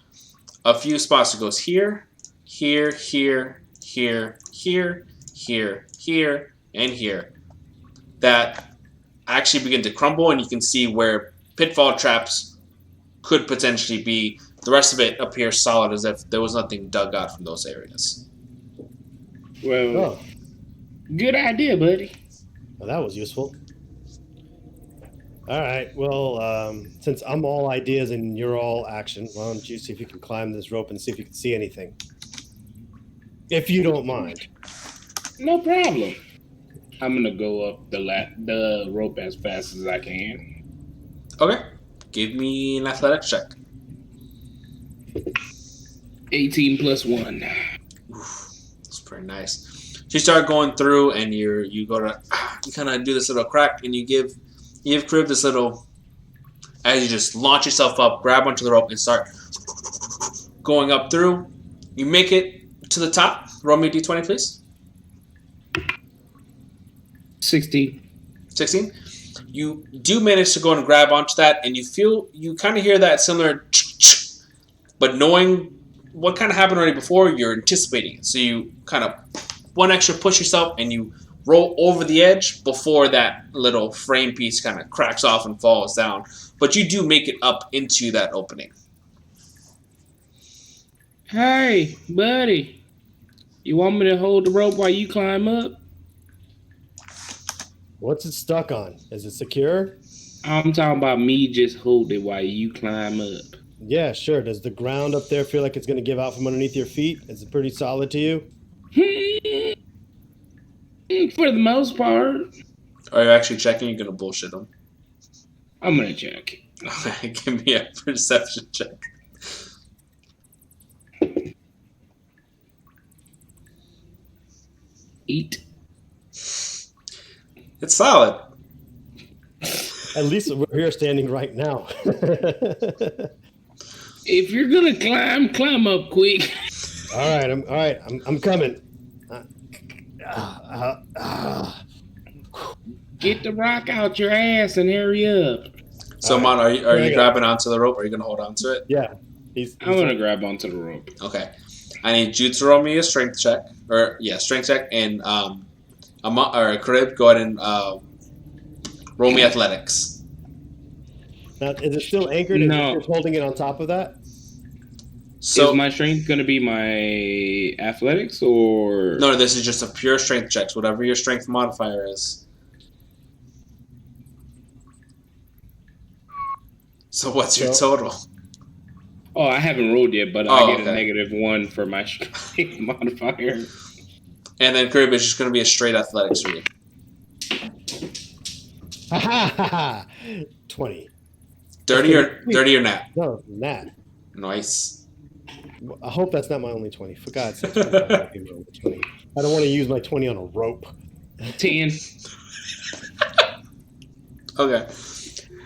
Speaker 2: a few spots. It goes here, here, here, here, here, here, here, and here that actually begin to crumble, and you can see where pitfall traps could potentially be. The rest of it appears solid, as if there was nothing dug out from those areas.
Speaker 3: Well, good idea, buddy.
Speaker 4: Well, that was useful. All right. Well, since I'm all ideas and you're all action, why don't you see if you can climb this rope and see if you can see anything? If you don't mind.
Speaker 3: No problem. I'm going to go up the rope as fast as I can.
Speaker 2: Okay. Give me an athletics check.
Speaker 3: 18 plus 1.
Speaker 2: Oof, that's pretty nice. So you start going through, and you go to you kind of do this little crack, and you give Carib this little, as you just launch yourself up, grab onto the rope, and start going up through. You make it to the top. Roll me a d20, please.
Speaker 3: 16.
Speaker 2: You do manage to go and grab onto that, and you kind of hear that similar, but knowing what kind of happened already before, you're anticipating it. So you kind of one extra push yourself, and you roll over the edge before that little frame piece kind of cracks off and falls down. But you do make it up into that opening.
Speaker 3: Hey, buddy. You want me to hold the rope while you climb up?
Speaker 4: What's it stuck on? Is it secure?
Speaker 3: I'm talking about me just hold it while you climb up.
Speaker 4: Yeah, sure. Does the ground up there feel like it's going to give out from underneath your feet? Is it pretty solid to you?
Speaker 3: For the most part.
Speaker 2: Are you actually checking? You're going to bullshit them?
Speaker 3: I'm going to check.
Speaker 2: Okay, give me a perception check.
Speaker 3: Eat.
Speaker 2: It's solid.
Speaker 4: At least we're here standing right now.
Speaker 3: If you're gonna climb up quick.
Speaker 4: All right. I'm coming.
Speaker 3: Get the rock out your ass and hurry up.
Speaker 2: So, Mon, are you grabbing onto the rope? Or are you going to hold on to it?
Speaker 4: Yeah.
Speaker 3: I'm going to grab onto the rope.
Speaker 2: Okay. I need you to roll me a strength check. Strength check. And Carib, go ahead and roll me athletics.
Speaker 4: Now, is it still anchored? Is it
Speaker 3: No.
Speaker 4: just holding it on top of that?
Speaker 2: So
Speaker 3: Is my strength going to be my athletics or?
Speaker 2: no, this is just a pure strength check. Whatever your strength modifier is. So what's your total?
Speaker 3: Oh, I haven't rolled yet, but I get a -1 for my strength modifier.
Speaker 2: And then Carib is just going to be a straight athletics for you.
Speaker 4: 20.
Speaker 2: Dirty or nat?
Speaker 4: No, nat.
Speaker 2: Nice.
Speaker 4: I hope that's not my only 20. For God's sake, I don't want to use my 20 on a rope.
Speaker 3: 10.
Speaker 2: Okay.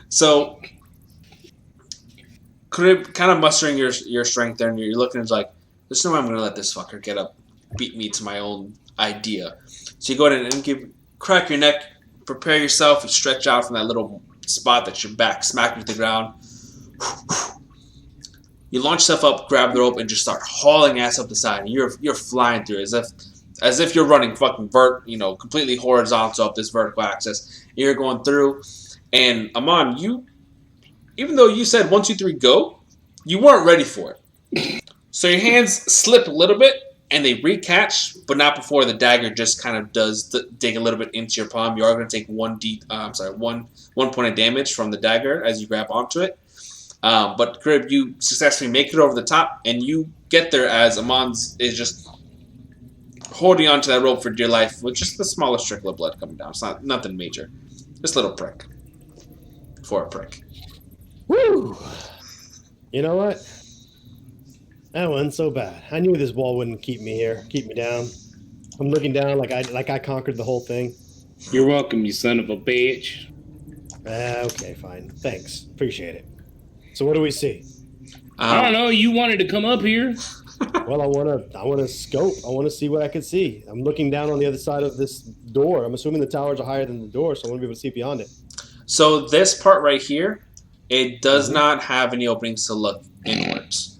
Speaker 2: So, Carib kind of mustering your strength there, and you're looking at like, there's no way I'm going to let this fucker get up, beat me to my own idea. So you go ahead and crack your neck, prepare yourself, you stretch out from that little spot that your back smacked with the ground. You launch yourself up, grab the rope, and just start hauling ass up the side. And you're flying through as if you're running fucking completely horizontal up this vertical axis. You're going through, and Amon, even though you said 1, 2, 3, go, you weren't ready for it. So your hands slip a little bit, and they recatch, but not before the dagger just kind of does dig a little bit into your palm. You are going to take one point of damage from the dagger as you grab onto it. But Carib, you successfully make it over the top, and you get there as Amon's is just holding onto that rope for dear life with just the smallest trickle of blood coming down. It's not nothing major. Just a little prick. For a prick.
Speaker 4: Woo! You know what? That wasn't so bad. I knew this wall wouldn't keep me down. I'm looking down like I conquered the whole thing.
Speaker 3: You're welcome, you son of a bitch.
Speaker 4: Okay, fine. Thanks. Appreciate it. So what do we see?
Speaker 3: I don't know. You wanted to come up here.
Speaker 4: Well, I want to scope. I want to see what I can see. I'm looking down on the other side of this door. I'm assuming the towers are higher than the door, so I want to be able to see beyond it.
Speaker 2: So this part right here, it does not have any openings to look inwards.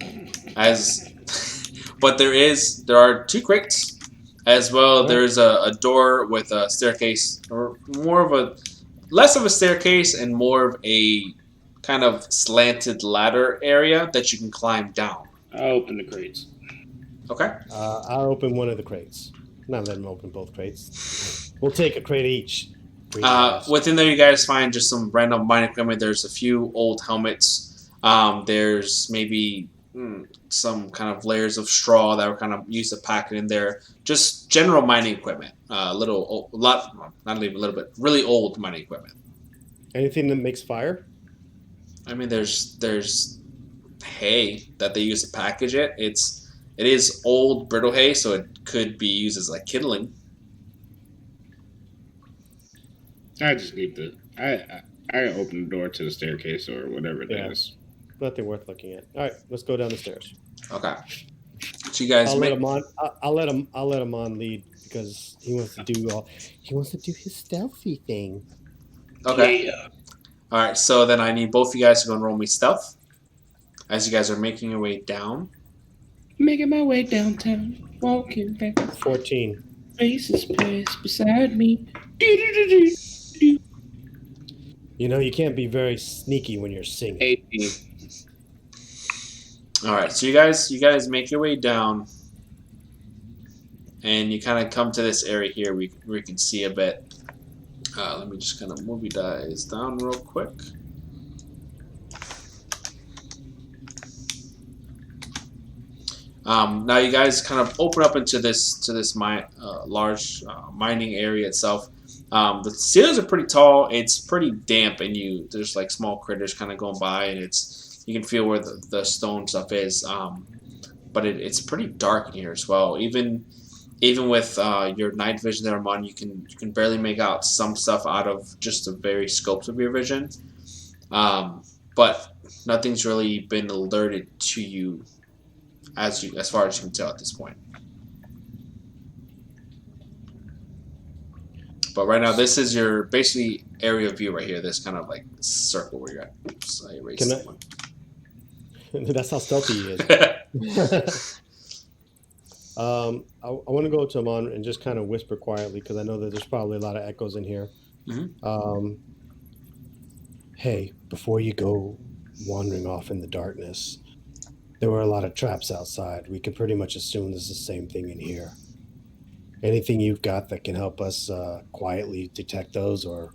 Speaker 2: But there are 2 crates as well. Right. There's a door with a staircase, or less of a staircase and more of a kind of slanted ladder area that you can climb down.
Speaker 3: I'll open the crates.
Speaker 2: Okay.
Speaker 4: I'll open one of the crates. Not let them open both crates. We'll take a crate each.
Speaker 2: Within there, you guys find just some random mining equipment. There's a few old helmets. There's maybe some kind of layers of straw that were kind of used to pack it in there. Just general mining equipment. Really old mining equipment.
Speaker 4: Anything that makes fire?
Speaker 2: I mean, there's hay that they use to package it. It is old brittle hay, so it could be used as like kindling.
Speaker 3: I just leave I open the door to the staircase or whatever it is.
Speaker 4: Nothing worth looking at. All right, let's go down the stairs.
Speaker 2: Okay. So you guys,
Speaker 4: I'll let him on lead because he wants to do his stealthy thing.
Speaker 2: Okay. Yeah. All right. So then I need both of you guys to go and roll me stealth as you guys are making your way down.
Speaker 3: Making my way downtown, walking back.
Speaker 4: 14.
Speaker 3: Faces pass beside me.
Speaker 4: You know, you can't be very sneaky when you're singing.
Speaker 3: 18.
Speaker 2: All right, so you guys make your way down, and you kind of come to this area here where you can see a bit. Let me just kind of move you guys down real quick. Now you guys kind of open up into this large mining area itself. The ceilings are pretty tall. It's pretty damp, and there's like small critters kind of going by, and you can feel where the stone stuff is. But it's pretty dark in here as well. Even with your night vision there, Amon, you can barely make out some stuff out of just the very scopes of your vision. But nothing's really been alerted to you as far as you can tell at this point. But right now, this is your basically area of view right here. This kind of like circle where you're at. Oops, I erased that one.
Speaker 4: That's how stealthy he is. I want to go to Amon and just kind of whisper quietly because I know that there's probably a lot of echoes in here.
Speaker 2: Mm-hmm.
Speaker 4: Hey, before you go wandering off in the darkness, there were a lot of traps outside. We can pretty much assume this is the same thing in here. Anything you've got that can help us quietly detect those, or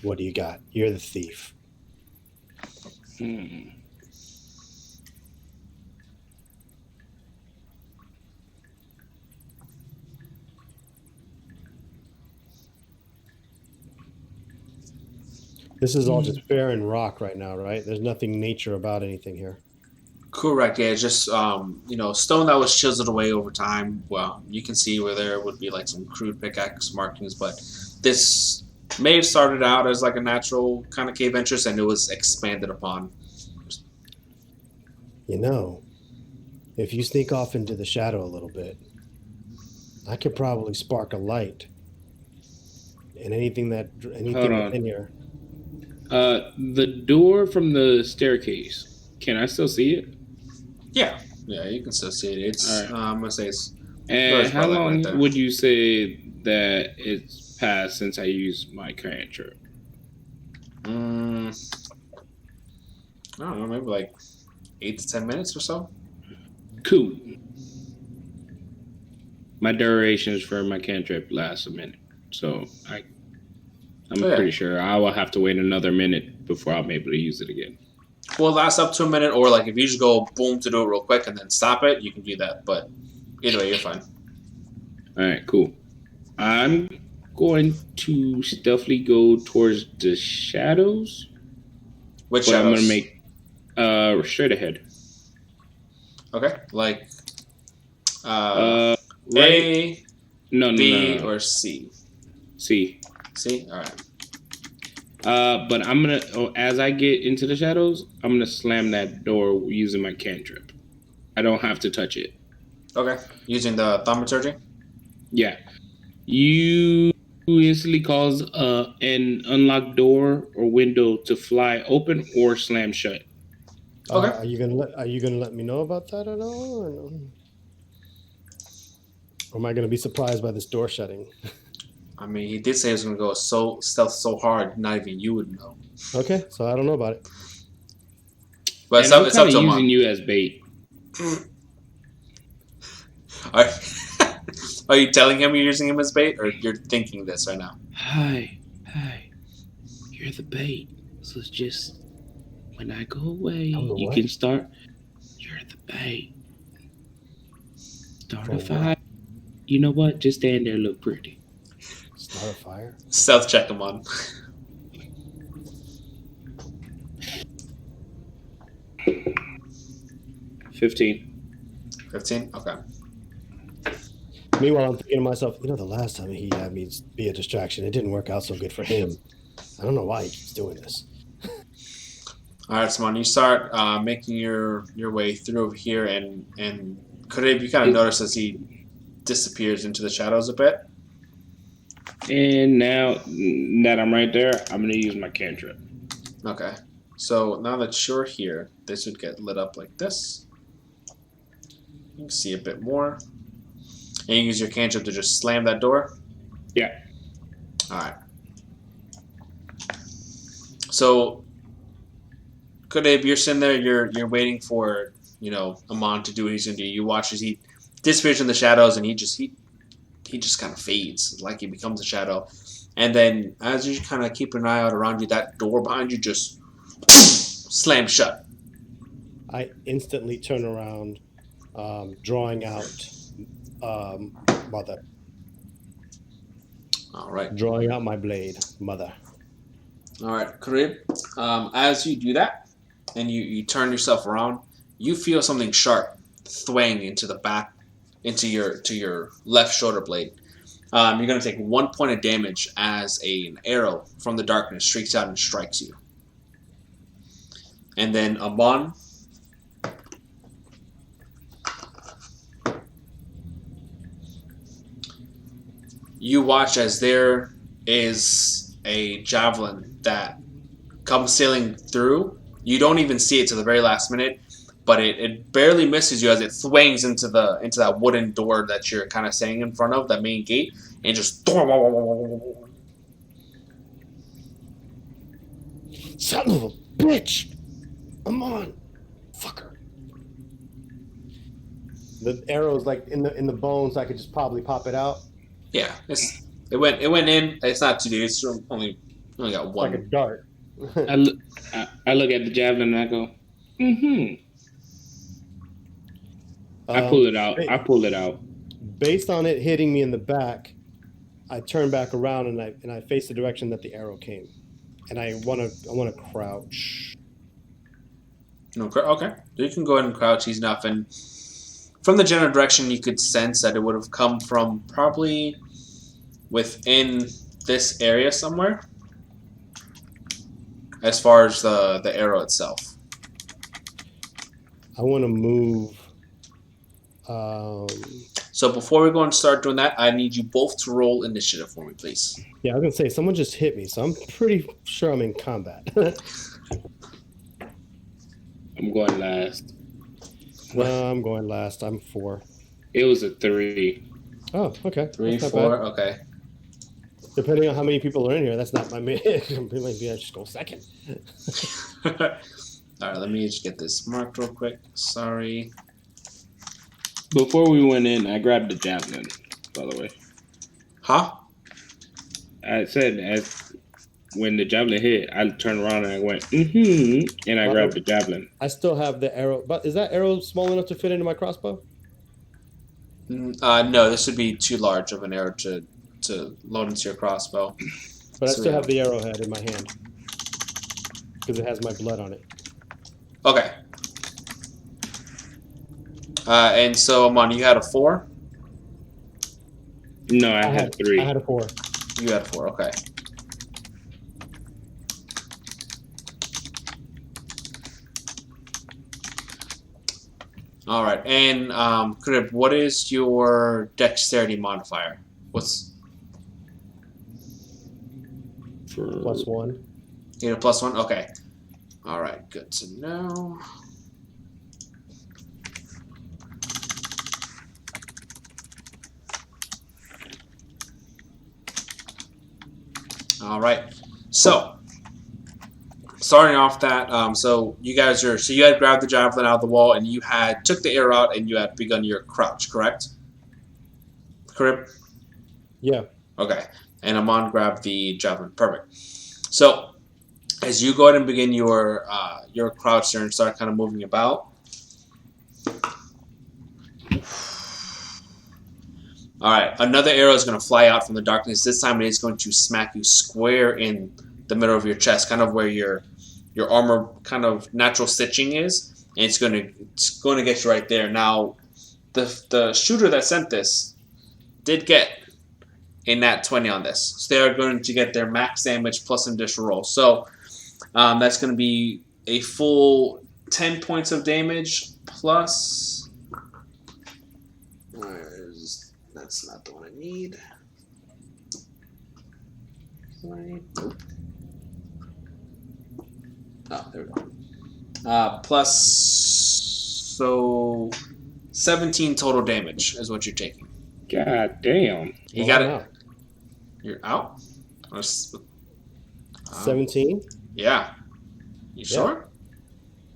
Speaker 4: what do you got? You're the thief.
Speaker 3: Hmm.
Speaker 4: This is all just barren rock right now, right? There's nothing nature about anything here.
Speaker 2: Correct. Yeah, it's just stone that was chiseled away over time. Well, you can see where there would be like some crude pickaxe markings, but this may have started out as like a natural kind of cave entrance, and it was expanded upon.
Speaker 4: You know, if you sneak off into the shadow a little bit, I could probably spark a light. And anything
Speaker 3: Hold
Speaker 4: within
Speaker 3: on.
Speaker 4: here.
Speaker 3: The door from the staircase. Can I still see it?
Speaker 2: Yeah, you can still see it. It's
Speaker 3: All right.
Speaker 2: I'm gonna say it's
Speaker 3: And
Speaker 2: there's
Speaker 3: how
Speaker 2: probably like right
Speaker 3: long
Speaker 2: there.
Speaker 3: would you say that it's passed since I used my cantrip?
Speaker 2: I don't know, maybe like 8 to 10 minutes or so.
Speaker 3: Cool. My durations for my cantrip lasts a minute, so I'm pretty sure I will have to wait another minute before I'm able to use it again.
Speaker 2: Well, it lasts up to a minute, or like if you just go boom to do it real quick and then stop it, you can do that. But either way, you're fine.
Speaker 3: All right, cool. I'm going to stealthily go towards the shadows.
Speaker 2: Which
Speaker 3: but
Speaker 2: shadows?
Speaker 3: I'm gonna make straight ahead.
Speaker 2: Okay, like
Speaker 3: Right.
Speaker 2: A,
Speaker 3: No,
Speaker 2: B,
Speaker 3: no.
Speaker 2: or C.
Speaker 3: C.
Speaker 2: C. All right.
Speaker 3: But I'm gonna as I get into the shadows, I'm gonna slam that door using my cantrip. I don't have to touch it.
Speaker 2: Okay, using the thaumaturgy.
Speaker 3: Yeah, you instantly cause an unlocked door or window to fly open or slam shut.
Speaker 2: Okay.
Speaker 4: Are you gonna let me know about that at all? Or no? Or am I gonna be surprised by this door shutting?
Speaker 2: I mean, he did say he was going to go so stealth so hard, not even you would know.
Speaker 4: Okay, so I don't know about it.
Speaker 2: But
Speaker 3: And I'm
Speaker 2: it's up
Speaker 3: kind of
Speaker 2: to him.
Speaker 3: using you as bait.
Speaker 2: Are you telling him you're using him as bait, or you're thinking this right now?
Speaker 3: Hi, you're the bait. So it's just when I go away, you can start. You're the bait. Start a fire. You know what? Just stand there, look pretty.
Speaker 4: Start a fire.
Speaker 2: Stealth check him on.
Speaker 3: 15.
Speaker 2: 15. Okay.
Speaker 4: Meanwhile, I'm thinking to myself, the last time he had me be a distraction, it didn't work out so good for him. I don't know why he keeps doing this.
Speaker 2: All right, Simon, you start making your way through over here, and Carib, you kind of notice as he disappears into the shadows a bit.
Speaker 3: And now that I'm right there, I'm going to use my cantrip.
Speaker 2: Okay. So now that you're here, this would get lit up like this. You can see a bit more. And you use your cantrip to just slam that door?
Speaker 3: Yeah.
Speaker 2: All right. So, Carib, you're sitting there, you're waiting for, Amon to do what he's going to do. You watch as he disappears in the shadows, and he just kind of fades, like he becomes a shadow. And then as you kind of keep an eye out around you, that door behind you just slams shut.
Speaker 4: I instantly turn around, drawing out mother.
Speaker 2: All right.
Speaker 4: Drawing out my blade, mother.
Speaker 2: All right, Carib. As you do that, and you turn yourself around, you feel something sharp thwang into the back, to your left shoulder blade. You're going to take 1 point of damage as an arrow from the darkness streaks out and strikes you. And then Amon, you watch as there is a javelin that comes sailing through. You don't even see it to the very last minute, but it barely misses you as it thwangs into that wooden door that you're kind of standing in front of, that main gate, and just
Speaker 4: Son of a bitch! Amon, fucker. The arrow's like in the bones. I could just probably pop it out.
Speaker 2: Yeah, it went in. It's not too deep. It's only got
Speaker 4: It's like a
Speaker 2: one.
Speaker 4: dart.
Speaker 3: I look, I look at the javelin and I go, mm-hmm. I pull it out. I pull it out.
Speaker 4: Based on it hitting me in the back, I turn back around and I face the direction that the arrow came, and I want to crouch.
Speaker 2: No, okay. You can go ahead and crouch easy enough, and from the general direction, you could sense that it would have come from probably within this area somewhere. As far as the arrow itself,
Speaker 4: I want to move.
Speaker 2: So before we go and start doing that, I need you both to roll initiative for me, please.
Speaker 4: Yeah, I was gonna say someone just hit me, so I'm pretty sure I'm in combat.
Speaker 3: I'm going last.
Speaker 4: No, I'm going last. I'm 4.
Speaker 3: It was a 3.
Speaker 4: Oh, okay.
Speaker 2: 3,
Speaker 4: That's not
Speaker 2: 4,
Speaker 4: bad.
Speaker 2: okay.
Speaker 4: Depending on how many people are in here, that's not my main. Maybe I just go second.
Speaker 2: All right, let me just get this marked real quick. Sorry.
Speaker 3: Before we went in, I grabbed the javelin, by the way.
Speaker 2: Huh?
Speaker 3: I said when the javelin hit, I turned around and I went, mm-hmm, and I grabbed the javelin.
Speaker 4: I still have the arrow, but is that arrow small enough to fit into my crossbow?
Speaker 2: No, this would be too large of an arrow to load into your crossbow.
Speaker 4: But I still have the arrowhead in my hand because it has my blood on it.
Speaker 2: Okay. And so, Amon, you had a 4?
Speaker 3: No, I had 3.
Speaker 4: I had a 4.
Speaker 2: You had a 4, okay. All right, and Carib, what is your dexterity modifier? What's
Speaker 4: +1?
Speaker 2: You need a +1? Okay. All right, good to know. All right, so starting off that, so you had grabbed the javelin out of the wall and you had took the arrow out and you had begun your crouch, correct? Carib?
Speaker 4: Yeah.
Speaker 2: Okay, and Amon grabbed the javelin. Perfect. So as you go ahead and begin your crouch there and start kind of moving about. All right, another arrow is going to fly out from the darkness. This time it is going to smack you square in the middle of your chest, kind of where your armor kind of natural stitching is, and it's going to get you right there. Now, the shooter that sent this did get a nat 20 on this, so they are going to get their max damage plus an additional roll. So that's going to be a full 10 points of damage plus. That's not the one I need. Nope. Oh, there we go. Plus, so 17 total damage is what you're taking.
Speaker 3: God damn.
Speaker 2: You got it. You're out?
Speaker 4: 17?
Speaker 2: Yeah. You sure?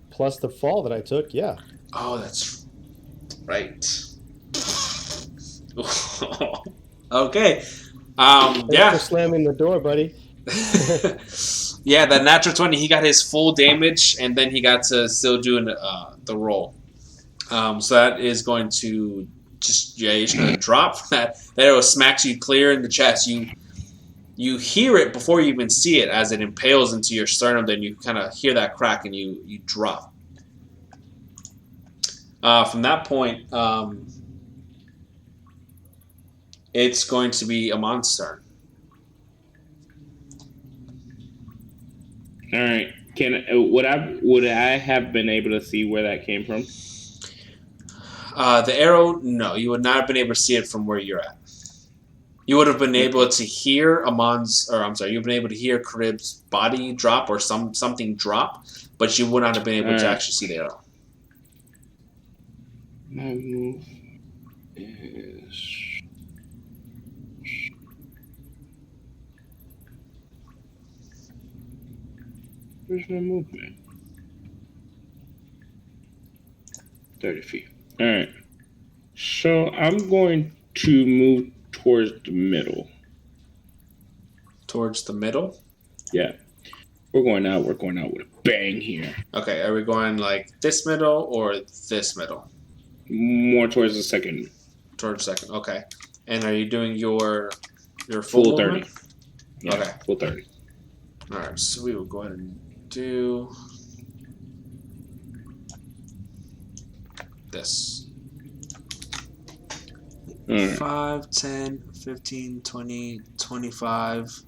Speaker 4: Plus the fall that I took, yeah.
Speaker 2: Oh, that's right. Okay.
Speaker 4: Thanks for slamming the door, buddy.
Speaker 2: Yeah, that natural 20, he got his full damage, and then he got to still do the roll. So that is going to you're just going to drop. That arrow smacks you clear in the chest. You hear it before you even see it as it impales into your sternum. Then you kind of hear that crack, and you drop. From that point, it's going to be a monster.
Speaker 3: All right. Would I have been able to see where that came from?
Speaker 2: The arrow, no, you would not have been able to see it from where you're at. You would have been able to hear you've been able to hear Carib's body drop or something drop, but you would not have been able to actually see the arrow.
Speaker 3: My move is... Where's my movement? 30 feet. All right. So I'm going to move towards the middle.
Speaker 2: Towards the middle?
Speaker 3: Yeah. We're going out with a bang here.
Speaker 2: Okay, are we going like this middle or this middle?
Speaker 3: More towards the second.
Speaker 2: Towards second. Okay. And are you doing your full movement?
Speaker 3: 30. Yeah,
Speaker 2: okay.
Speaker 3: Full 30.
Speaker 2: All right. So we will go ahead and do this.
Speaker 3: Right.
Speaker 2: 5, 10, 15, 20, 25,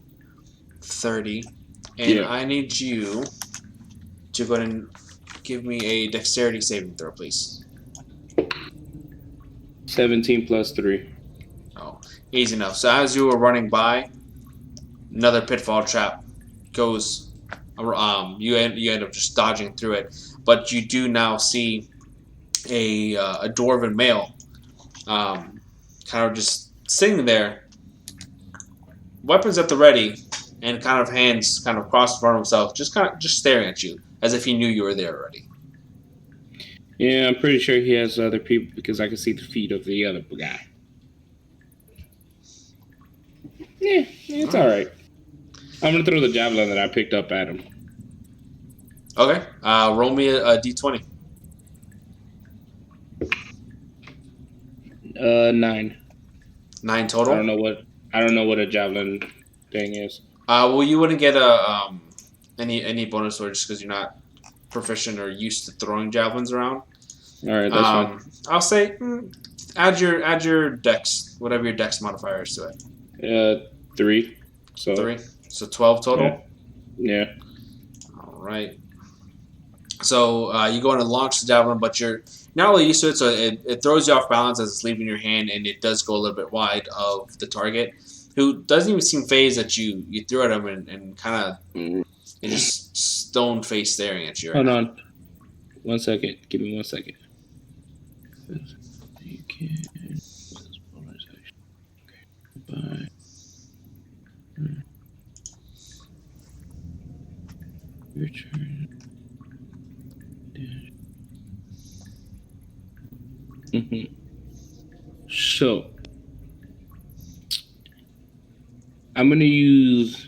Speaker 2: 30. And I need you to go ahead and give me a dexterity saving throw, please.
Speaker 3: 17 plus 3.
Speaker 2: Oh, easy enough. So as you were running by, another pitfall trap goes. You end up just dodging through it, but you do now see a dwarven male, kind of just sitting there, weapons at the ready, and kind of hands kind of crossed in front of himself, just staring at you as if he knew you were there already.
Speaker 3: Yeah, I'm pretty sure he has other people because I can see the feet of the other guy. Yeah, it's all right. I'm gonna throw the javelin that I picked up at him.
Speaker 2: Okay, roll me a d20.
Speaker 3: 9.
Speaker 2: 9 total.
Speaker 3: I don't know what a javelin thing is.
Speaker 2: Well, you wouldn't get any bonus score just because you're not proficient or used to throwing javelins around.
Speaker 3: All right, that's fine.
Speaker 2: I'll say add your dex, whatever your dex modifier is to
Speaker 3: it. 3. So
Speaker 2: 3. So 12 total.
Speaker 3: Yeah.
Speaker 2: All right. So you go in and launch the javelin, but you're not really used to it, so it throws you off balance as it's leaving your hand, and it does go a little bit wide of the target, who doesn't even seem phased that you threw at him and kind of just stone face staring at you. Right
Speaker 3: Hold on. 1 second. Give me 1 second. You can. Bye. Your turn. So I'm going to use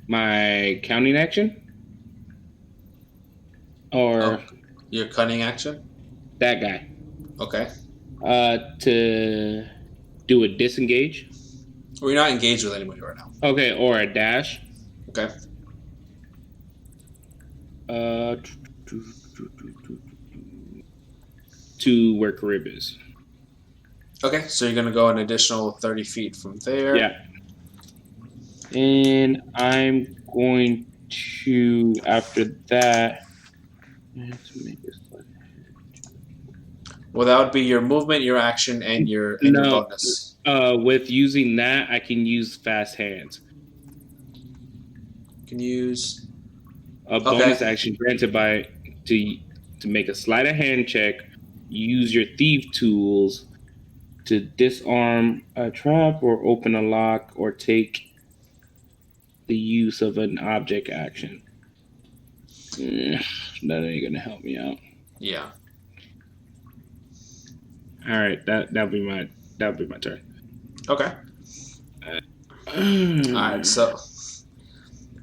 Speaker 3: my counting action or
Speaker 2: your cunning action.
Speaker 3: That guy.
Speaker 2: Okay.
Speaker 3: To do a disengage.
Speaker 2: We're not engaged with anybody right now.
Speaker 3: Okay, or a dash.
Speaker 2: Okay.
Speaker 3: To where Carib is.
Speaker 2: Okay, so you're going to go an additional 30 feet from there.
Speaker 3: Yeah. And I'm going to, after that...
Speaker 2: Well, that would be your movement, your action, and your bonus.
Speaker 3: With using that, I can use fast hands.
Speaker 2: You can use
Speaker 3: a bonus action granted by to make a sleight of hand check. Use your thief tools to disarm a trap or open a lock or take the use of an object action. That ain't gonna help me out.
Speaker 2: Yeah.
Speaker 3: All right, that'll be my turn.
Speaker 2: Okay. All right, so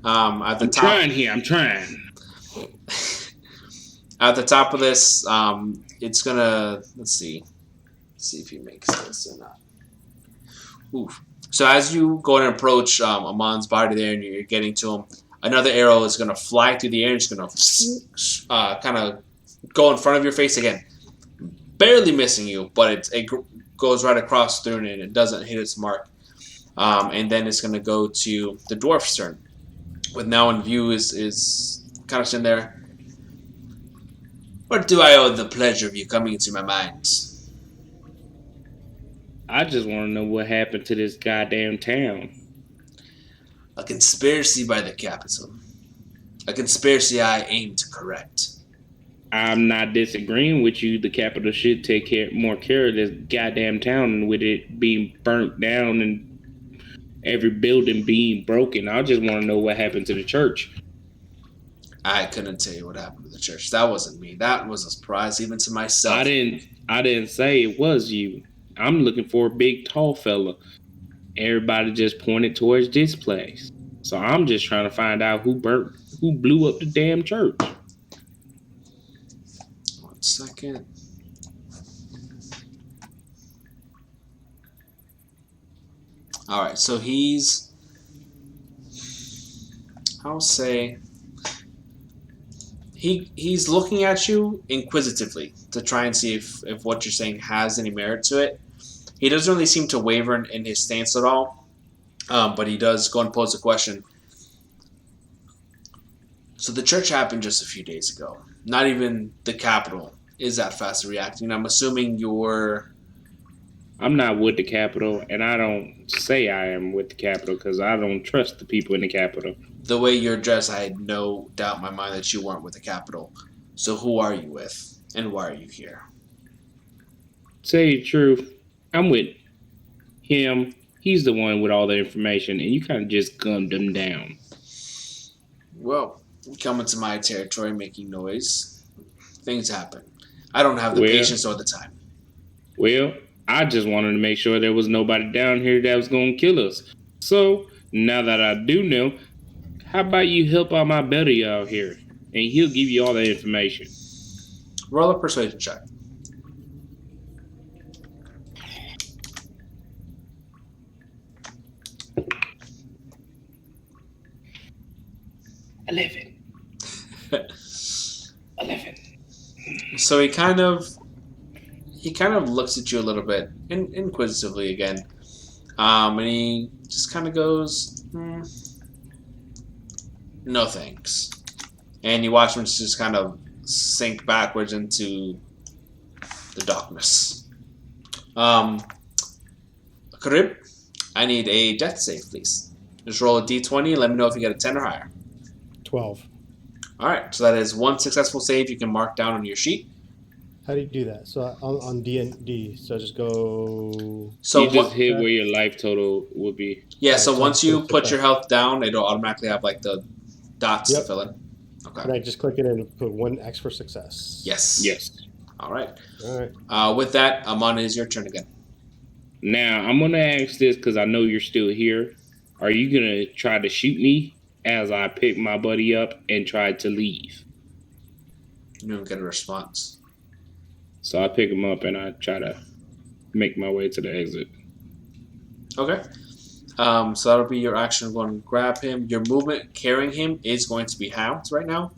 Speaker 2: at the top.
Speaker 3: I'm trying.
Speaker 2: At the top of this, it's gonna see if he makes this or not. Oof. So as you go and approach Amon's body there, and you're getting to him, another arrow is gonna fly through the air. And it's gonna kind of go in front of your face again, barely missing you, but it goes right across through and it doesn't hit its mark. And then it's gonna go to the dwarf's turn. With now in view is kind of sitting there. What do I owe the pleasure of you coming into my mind?
Speaker 3: I just want to know what happened to this goddamn town.
Speaker 2: A conspiracy by the capital. A conspiracy I aim to correct.
Speaker 3: I'm not disagreeing with you. The capital should take more care of this goddamn town with it being burnt down and every building being broken. I just want to know what happened to the church.
Speaker 2: I couldn't tell you what happened to the church. That wasn't me. That was a surprise even to myself.
Speaker 3: I didn't say it was you. I'm looking for a big tall fella. Everybody just pointed towards this place. So I'm just trying to find out who blew up the damn church.
Speaker 2: 1 second. All right, so I'll say he's looking at you inquisitively to try and see if what you're saying has any merit to it. He doesn't really seem to waver in his stance at all, but he does go and pose a question. So the church happened just a few days ago. Not even the capital is that fast reacting. I'm assuming
Speaker 3: I'm not with the Capitol, and I don't say I am with the Capitol because I don't trust the people in the Capitol.
Speaker 2: The way you're dressed, I had no doubt in my mind that you weren't with the capital. So who are you with, and why are you here?
Speaker 3: Say the truth, I'm with him. He's the one with all the information, and you kind of just gunned him down.
Speaker 2: Well, you come into my territory making noise. Things happen. I don't have the patience or the time.
Speaker 3: Well, I just wanted to make sure there was nobody down here that was going to kill us. So, now that I do know, how about you help out my buddy out here, and he'll give you all the information.
Speaker 2: Roll a persuasion check.
Speaker 3: $11.
Speaker 2: So he kind of looks at you a little bit inquisitively again, and he just kind of goes, "No thanks." And you watch him just kind of sink backwards into the darkness. Carib, I need a death save, please. Just roll a d20 and let me know if you get a 10 or higher.
Speaker 4: 12.
Speaker 2: All right, so that is one successful save you can mark down on your sheet.
Speaker 4: How do you do that? So on D&D, so I just go...
Speaker 3: So you just hit where your life total would be.
Speaker 2: Yeah, so once you put your health down, it'll automatically have like the dots to fill in. Okay.
Speaker 4: And I just click it and put 1x for success.
Speaker 2: Yes. All right.
Speaker 4: All right.
Speaker 2: With that, Amon, it is your turn again.
Speaker 3: Now, I'm going to ask this because I know you're still here. Are you going to try to shoot me as I pick my buddy up and try to leave?
Speaker 2: You don't get a response.
Speaker 3: So I pick him up and I try to make my way to the exit.
Speaker 2: Okay. So that'll be your action. Going to grab him. Your movement carrying him is going to be halved right now.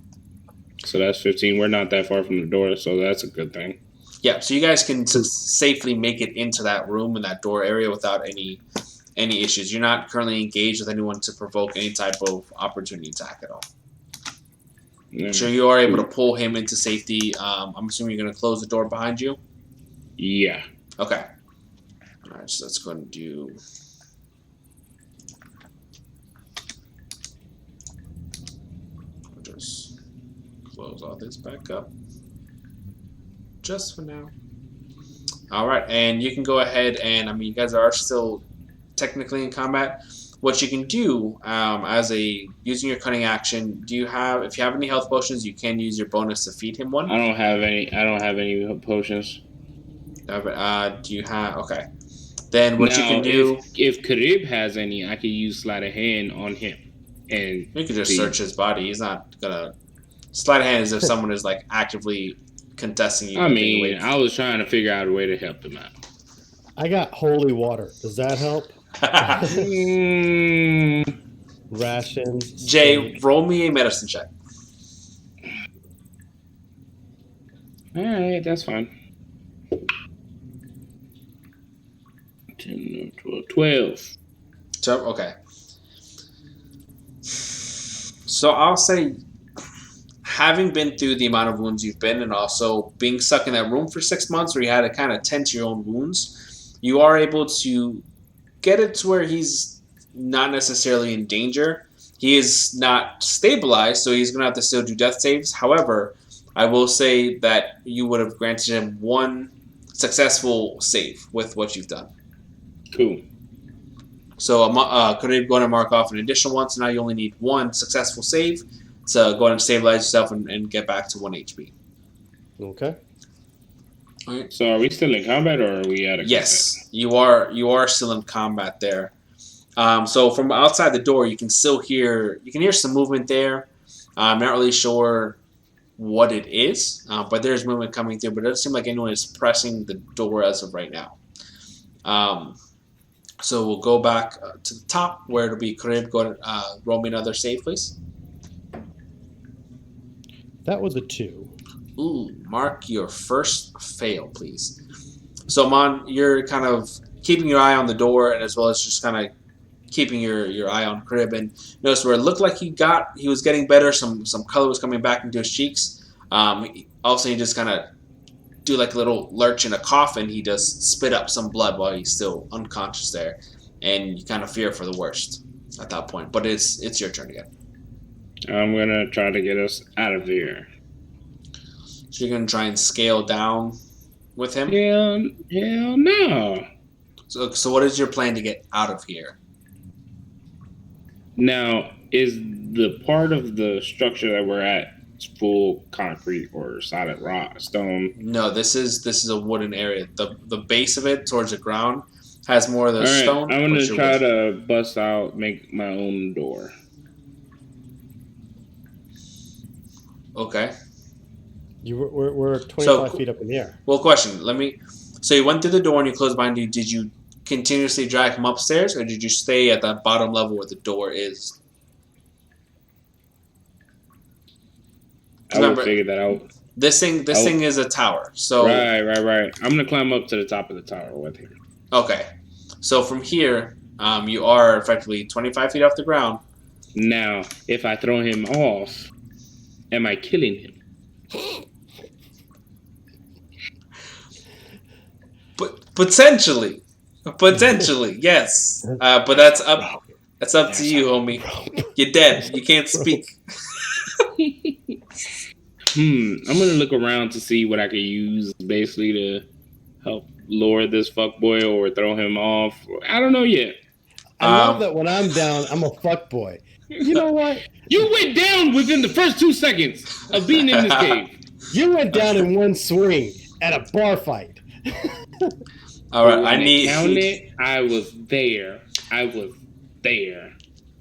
Speaker 3: So that's 15. We're not that far from the door, so that's a good thing.
Speaker 2: Yeah, so you guys can safely make it into that room and that door area without any issues. You're not currently engaged with anyone to provoke any type of opportunity attack at all.
Speaker 3: Yeah.
Speaker 2: So you are able to pull him into safety. I'm assuming you're going to close the door behind you?
Speaker 3: Yeah.
Speaker 2: Okay. All right, so that's going to do... I'll just close all this back up. Just for now. All right, and you can go ahead and, you guys are still technically in combat. What you can do using your cunning action, if you have any health potions, you can use your bonus to feed him one.
Speaker 3: I don't have any potions.
Speaker 2: Do you have? Okay. Then what you can do,
Speaker 3: if Carib has any, I could use sleight of hand on him, and
Speaker 2: you can just search his body. He's not gonna sleight of hand as if someone is like actively contesting you.
Speaker 3: I was trying to figure out a way to help him out.
Speaker 4: I got holy water. Does that help? Rations.
Speaker 2: Jay, roll me a medicine check.
Speaker 3: All right, that's fine. 10, 12.
Speaker 2: So, okay. So I'll say, having been through the amount of wounds you've been, and also being stuck in that room for 6 months where you had to kind of tend to your own wounds, you are able to get it to where he's not necessarily in danger. He is not stabilized, so he's going to have to still do death saves. However, I will say that you would have granted him one successful save with what you've done.
Speaker 3: Cool.
Speaker 2: So could have going to mark off an additional one, so now you only need one successful save. So go ahead and stabilize yourself and get back to 1 HP.
Speaker 4: Okay.
Speaker 2: All right.
Speaker 3: So are we still in combat or are we out of
Speaker 2: Yes, you are still in combat there. So from outside the door, you can hear some movement there. I'm not really sure what it is, but there's movement coming through. But it doesn't seem like anyone is pressing the door as of right now. So we'll go back to the top where it'll be Carib. Go ahead and roll me another save, please.
Speaker 4: That was a 2.
Speaker 2: Ooh, mark your first fail, please. So, Amon, you're kind of keeping your eye on the door, and as well as just kind of keeping your eye on Carib. And notice where it looked like he was getting better. Some color was coming back into his cheeks. All of a sudden, he just kind of do like a little lurch and a cough, and he just spit up some blood while he's still unconscious there. And you kind of fear for the worst at that point. But it's your turn again.
Speaker 3: I'm gonna try to get us out of here.
Speaker 2: So you're gonna try and scale down with him?
Speaker 3: Hell no.
Speaker 2: So what is your plan to get out of here?
Speaker 3: Now, is the part of the structure that we're at full concrete or solid rock, stone?
Speaker 2: No, this is a wooden area. The base of it towards the ground has more of the stone.
Speaker 3: I'm gonna try to bust out, make my own door.
Speaker 2: Okay.
Speaker 4: We're 25 feet up in the air.
Speaker 2: Well, question. So you went through the door and you closed behind you. Did you continuously drag him upstairs, or did you stay at that bottom level where the door is?
Speaker 3: I will figure that out.
Speaker 2: This thing is a tower. So
Speaker 3: right. I'm gonna climb up to the top of the tower with him.
Speaker 2: Okay. So from here, you are effectively 25 feet off the ground.
Speaker 3: Now, if I throw him off, am I killing him?
Speaker 2: But potentially, yes. But that's up to you, homie. You're dead. You can't speak.
Speaker 3: I'm gonna look around to see what I could use, basically, to help lure this fuckboy or throw him off. I don't know yet.
Speaker 4: I love that when I'm down, I'm a fuckboy. You know what?
Speaker 3: You went down within the first 2 seconds of being in this cave.
Speaker 4: You went down in one swing at a bar fight.
Speaker 2: All right,
Speaker 3: I was there.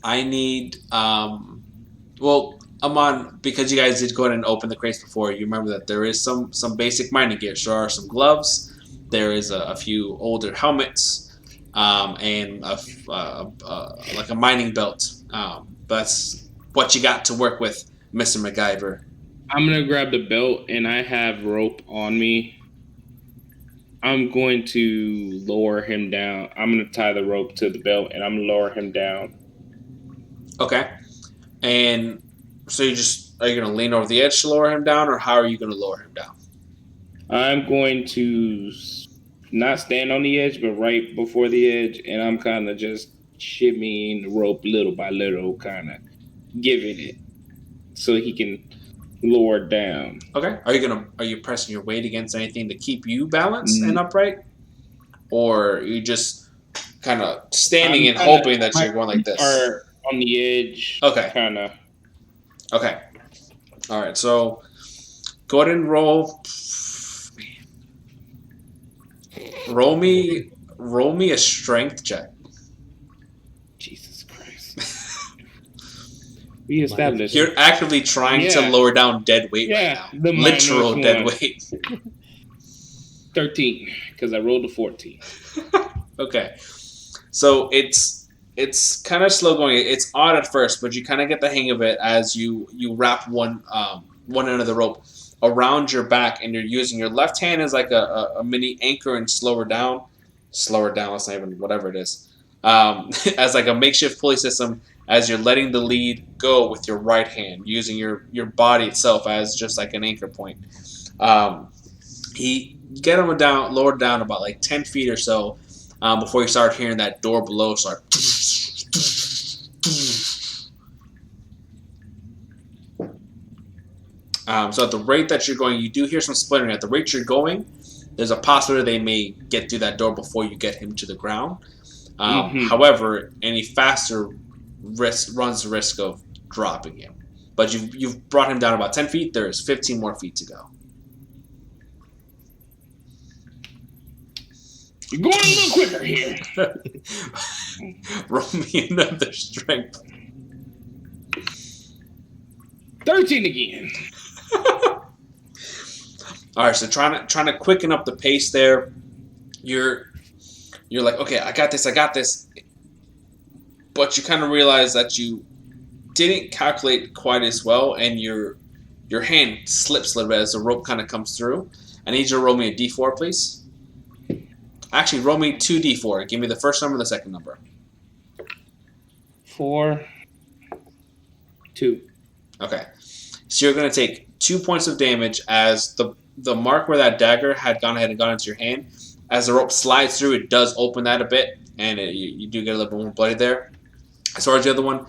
Speaker 2: I need well, Amon, because you guys did go ahead and open the crates before, you remember that there is some basic mining gear. So there are some gloves, there is a few older helmets, and like a mining belt. That's what you got to work with, Mr. MacGyver.
Speaker 3: I'm gonna grab the belt, and I have rope on me. I'm going to lower him down. I'm gonna tie the rope to the belt, and I'm gonna lower him down.
Speaker 2: Okay, and so are you gonna lean over the edge to lower him down, or how are you gonna lower him down?
Speaker 3: I'm going to not stand on the edge, but right before the edge, and I'm kind of just shimmying the rope little by little, kind of giving it so he can lower down.
Speaker 2: Okay. Are you pressing your weight against anything to keep you balanced and upright, or are you just kind of standing and hoping that you're going like this?
Speaker 3: Or on the edge.
Speaker 2: Okay.
Speaker 3: Kind of.
Speaker 2: Okay. All right. So go ahead and roll. Roll me a strength check.
Speaker 3: Jesus Christ. We established.
Speaker 2: You're actively trying to lower down dead weight right now.
Speaker 3: The
Speaker 2: literal dead weight.
Speaker 3: 13, because I rolled a 14.
Speaker 2: Okay. So it's kind of slow going. It's odd at first, but you kind of get the hang of it as you wrap one end of the rope around your back, and you're using your left hand as like a mini anchor and slower down. That's not even whatever it is. As like a makeshift pulley system, as you're letting the lead go with your right hand, using your body itself as just like an anchor point. He get him lowered down about like 10 feet or so before you start hearing that door below start. So at the rate that you're going, you do hear some splintering. At the rate you're going, there's a possibility they may get through that door before you get him to the ground. However, any faster runs the risk of dropping him. but you've brought him down about 10 feet. There is 15 more feet to go.
Speaker 3: You're going a little quicker here.
Speaker 2: Roll me another strength.
Speaker 3: 13 again.
Speaker 2: All right, so trying to quicken up the pace there. You're like, okay, I got this, but you kind of realize that you didn't calculate quite as well, and your hand slips a little bit as the rope kind of comes through. I need you to roll me a d4, please. Actually, roll me 2d4. Give me the first number and the second number.
Speaker 3: 4, 2.
Speaker 2: Okay. So you're going to take 2 points of damage as the mark where that dagger had gone ahead and gone into your hand. As the rope slides through, it does open that a bit, and you do get a little bit more bloody there. As far as the other one,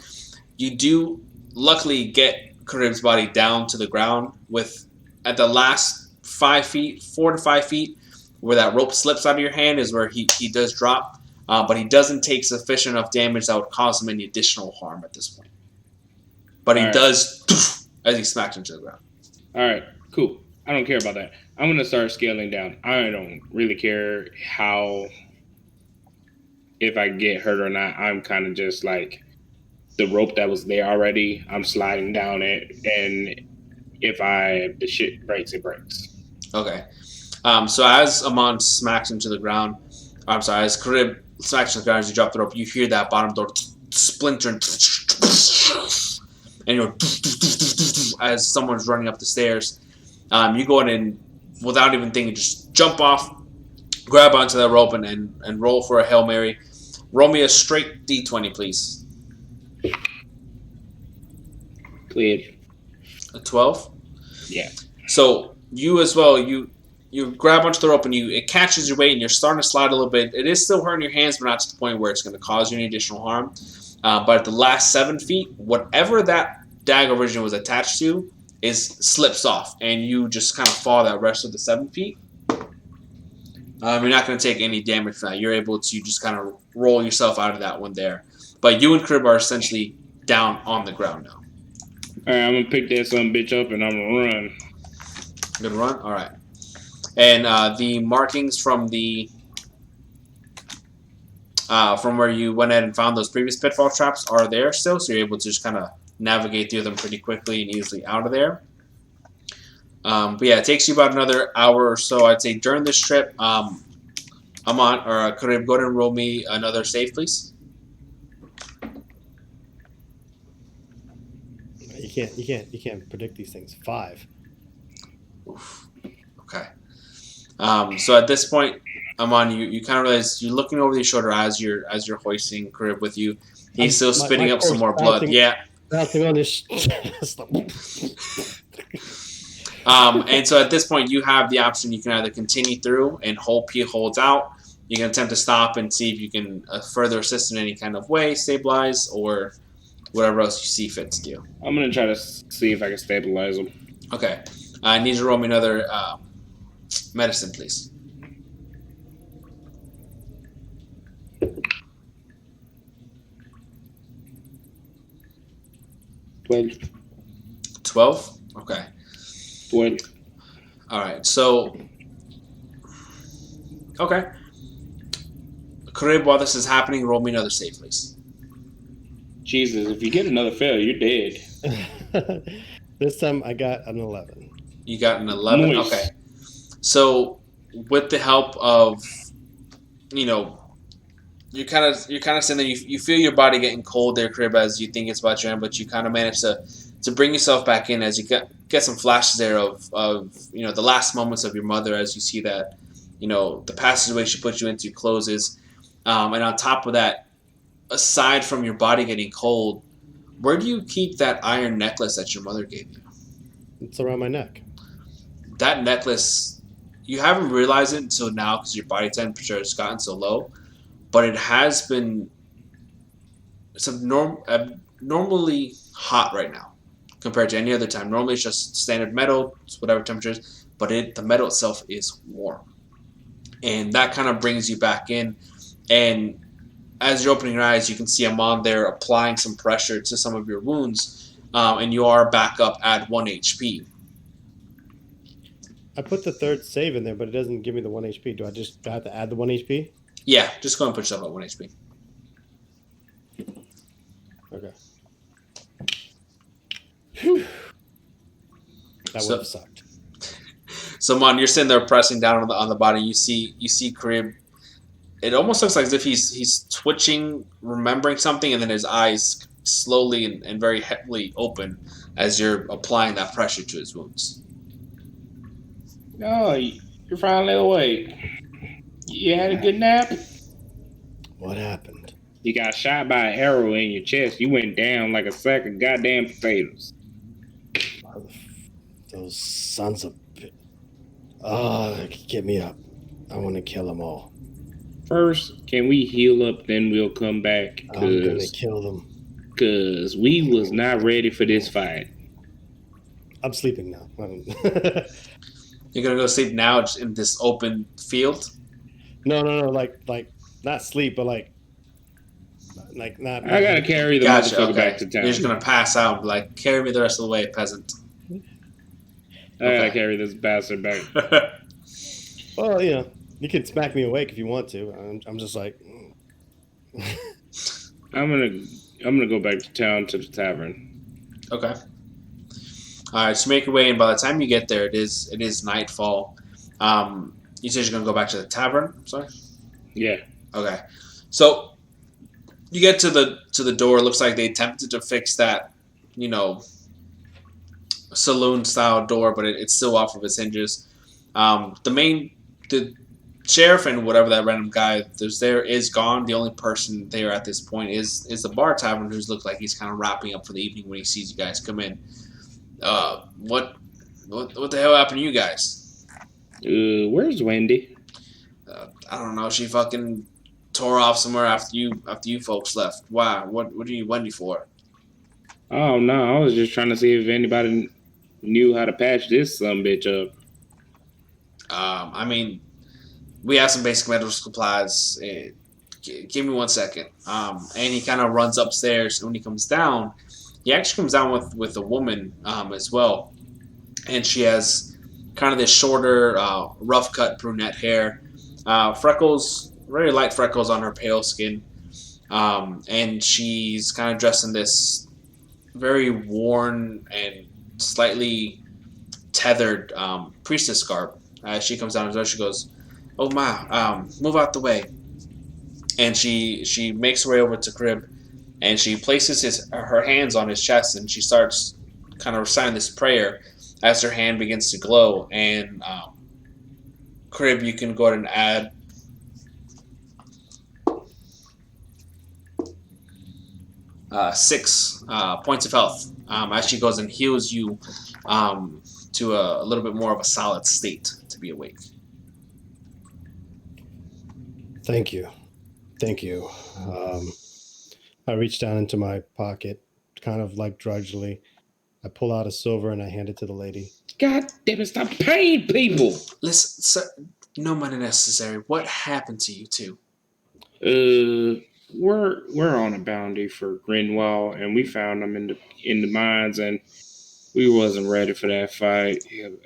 Speaker 2: you do luckily get Carib's body down to the ground with, at the last 5 feet, 4 to 5 feet, where that rope slips out of your hand is where he does drop, but he doesn't take sufficient enough damage that would cause him any additional harm at this point. But he does as he smacks into the ground.
Speaker 3: All right, cool. I don't care about that. I'm going to start scaling down. I don't really care if I get hurt or not. I'm kind of just like the rope that was there already. I'm sliding down it, and if the shit breaks, it breaks.
Speaker 2: Okay. So as Amon smacks into the ground, as Carib smacks into the ground as you drop the rope, you hear that bottom door splinter and you're as someone's running up the stairs. You go in and without even thinking, just jump off, grab onto that rope, and roll for a Hail Mary. Roll me a straight D20, please.
Speaker 3: Cleared.
Speaker 2: A 12?
Speaker 3: Yeah.
Speaker 2: So you as well, you grab onto the rope and it catches your weight and you're starting to slide a little bit. It is still hurting your hands, but not to the point where it's going to cause you any additional harm. But at the last 7 feet, whatever that dagger originally was attached to slips off, and you just kind of fall that rest of the 7 feet. You're not going to take any damage from that. You're able to just kind of roll yourself out of that one there. But you and Carib are essentially down on the ground now.
Speaker 3: All right, I'm going to pick that son bitch up, and I'm going to run.
Speaker 2: Good run? All right. And the markings from from where you went ahead and found those previous pitfall traps are there still, so you're able to just kind of navigate through them pretty quickly and easily out of there. But yeah, it takes you about another hour or so, I'd say, during this trip. Amon or Carib, go ahead and roll me another save, please.
Speaker 4: You can't predict these things. 5.
Speaker 2: Oof. Okay. So at this point, Amon, you kind of realize you're looking over your shoulder as you're hoisting Carib with you. He's still spitting up some more blood. Yeah.
Speaker 4: On his chest.
Speaker 2: And so at this point, you have the option. You can either continue through and he holds out. You can attempt to stop and see if you can further assist in any kind of way, stabilize, or whatever else you see fit to do.
Speaker 3: I'm going to try to see if I can stabilize him.
Speaker 2: Okay. I need you to roll me another medicine, please. 12? Okay.
Speaker 3: 20.
Speaker 2: All right. So, okay. Carib, while this is happening, roll me another save, please.
Speaker 3: Jesus, if you get another fail, you're dead.
Speaker 4: This time I got an 11.
Speaker 2: You got an 11?
Speaker 3: Nice.
Speaker 2: Okay. So, with the help of, you're kind of sitting there. You feel your body getting cold there, Carib, as you think it's about your end, but you kind of manage to bring yourself back in as you get some flashes there of the last moments of your mother as you see that the passageway she put you into closes, and on top of that, aside from your body getting cold, where do you keep that iron necklace that your mother gave you?
Speaker 4: It's around my neck. That
Speaker 2: necklace, you haven't realized it until now because your body temperature has gotten so low, but it has been abnormally hot right now compared to any other time. Normally it's just standard metal, it's whatever temperatures, but the metal itself is warm. And that kind of brings you back in. And as you're opening your eyes, you can see Amon there applying some pressure to some of your wounds. and you are back up at 1 HP.
Speaker 4: I put the third save in there, but it doesn't give me the 1 HP. Do I have to add the 1 HP?
Speaker 2: Yeah, just go and put yourself at 1 HP.
Speaker 4: Okay. Whew. That would have sucked.
Speaker 2: So, Mon, you're sitting there pressing down on the body. You see Carib. It almost looks like as if he's twitching, remembering something, and then his eyes slowly and very heavily open as you're applying that pressure to his wounds.
Speaker 3: Oh, you're finally awake. You had a good nap?
Speaker 4: What happened?
Speaker 3: You got shot by an arrow in your chest. You went down like a sack of goddamn potatoes.
Speaker 4: Those sons of... Oh, get me up. I want to kill them all.
Speaker 3: First, can we heal up, then we'll come back?
Speaker 4: I'm going to kill them.
Speaker 3: Because we was not ready for this fight.
Speaker 4: I'm sleeping now.
Speaker 2: You're going to go sleep now in this open field?
Speaker 4: No. Like not sleep, but like not.
Speaker 3: I gotta carry the motherfucker back to town.
Speaker 2: You're just gonna pass out, like, carry me the rest of the way, peasant.
Speaker 3: I gotta carry this bastard back.
Speaker 4: Well, you can smack me awake if you want to. I'm just like.
Speaker 3: I'm gonna go back to town to the tavern.
Speaker 2: Okay. All right, so make your way in. By the time you get there, it is nightfall. You said you're gonna go back to the tavern. Sorry.
Speaker 3: Yeah.
Speaker 2: Okay. So you get to the door. It looks like they attempted to fix that, saloon style door, but it's still off of its hinges. The sheriff and whatever that random guy is gone. The only person there at this point is the bar tavern, who's looked like he's kind of wrapping up for the evening when he sees you guys come in. What the hell happened to you guys?
Speaker 3: Where's Wendy?
Speaker 2: I don't know. She fucking tore off somewhere after you folks left. Why? What do you need Wendy for?
Speaker 3: Oh no, I was just trying to see if anybody knew how to patch this bitch up.
Speaker 2: I mean, we have some basic medical supplies. Give me 1 second. And he kind of runs upstairs. And when he comes down, he actually comes down with a woman as well. And she has kind of this shorter, rough cut brunette hair, freckles, very light freckles on her pale skin, and she's kind of dressed in this very worn and slightly tethered priestess garb. As she comes down the door, she goes, "Oh my, move out the way." And she makes her way over to Crib, and she places her hands on his chest, and she starts kind of reciting this prayer as her hand begins to glow. And Crib, you can go ahead and add 6 points of health as she goes and heals you to a little bit more of a solid state to be awake.
Speaker 4: Thank you. I reach down into my pocket, kind of like drudgely. I pull out a silver and I hand it to the lady.
Speaker 3: God damn it, stop paying people!
Speaker 2: Listen, sir, no money necessary. What happened to you two?
Speaker 3: We're on a bounty for Grindwalt, and we found them in the mines, and we wasn't ready for that fight.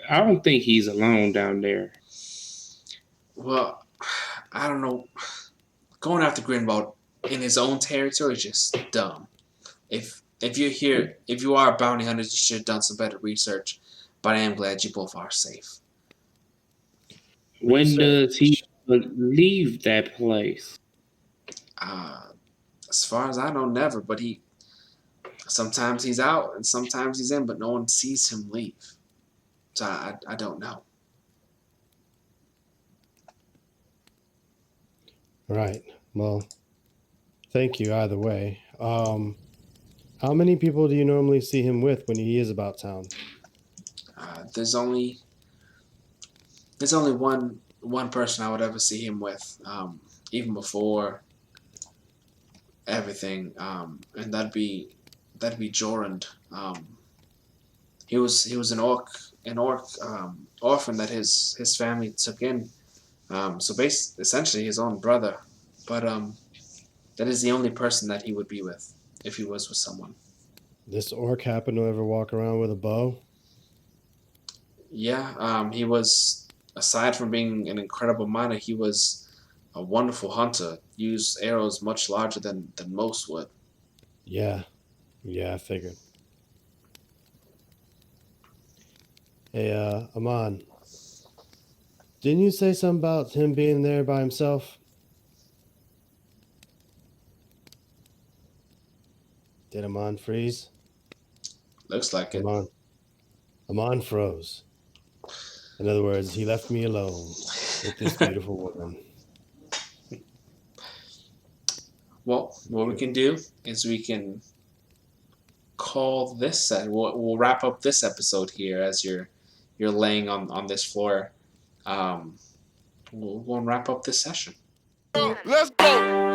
Speaker 3: I don't think he's alone down there.
Speaker 2: Well, I don't know. Going after Grindwalt in his own territory is just dumb. If you're here, if you are bounty hunters, you should have done some better research. But I am glad you both are safe.
Speaker 3: When does he leave that place?
Speaker 2: As far as I know, never. But sometimes he's out and sometimes he's in, but no one sees him leave. So I don't know.
Speaker 4: Right. Well, thank you either way. How many people do you normally see him with when he is about town?
Speaker 2: There's only one person I would ever see him with, even before everything, and that'd be Jorund. He was an orc orphan that his family took in. So essentially his own brother, but that is the only person that he would be with if he was with someone.
Speaker 4: This orc happen to ever walk around with a bow?
Speaker 2: Yeah, he was, aside from being an incredible miner, he was a wonderful hunter. Used arrows much larger than most would.
Speaker 4: Yeah, I figured. Hey, Amon, didn't you say something about him being there by himself? Did Amon freeze?
Speaker 2: Looks like it.
Speaker 4: Amon froze. In other words, he left me alone with this beautiful woman.
Speaker 2: Well, what we can do is we can call this set. We'll wrap up this episode here as you're laying on this floor. We'll wrap up this session.
Speaker 1: Let's go.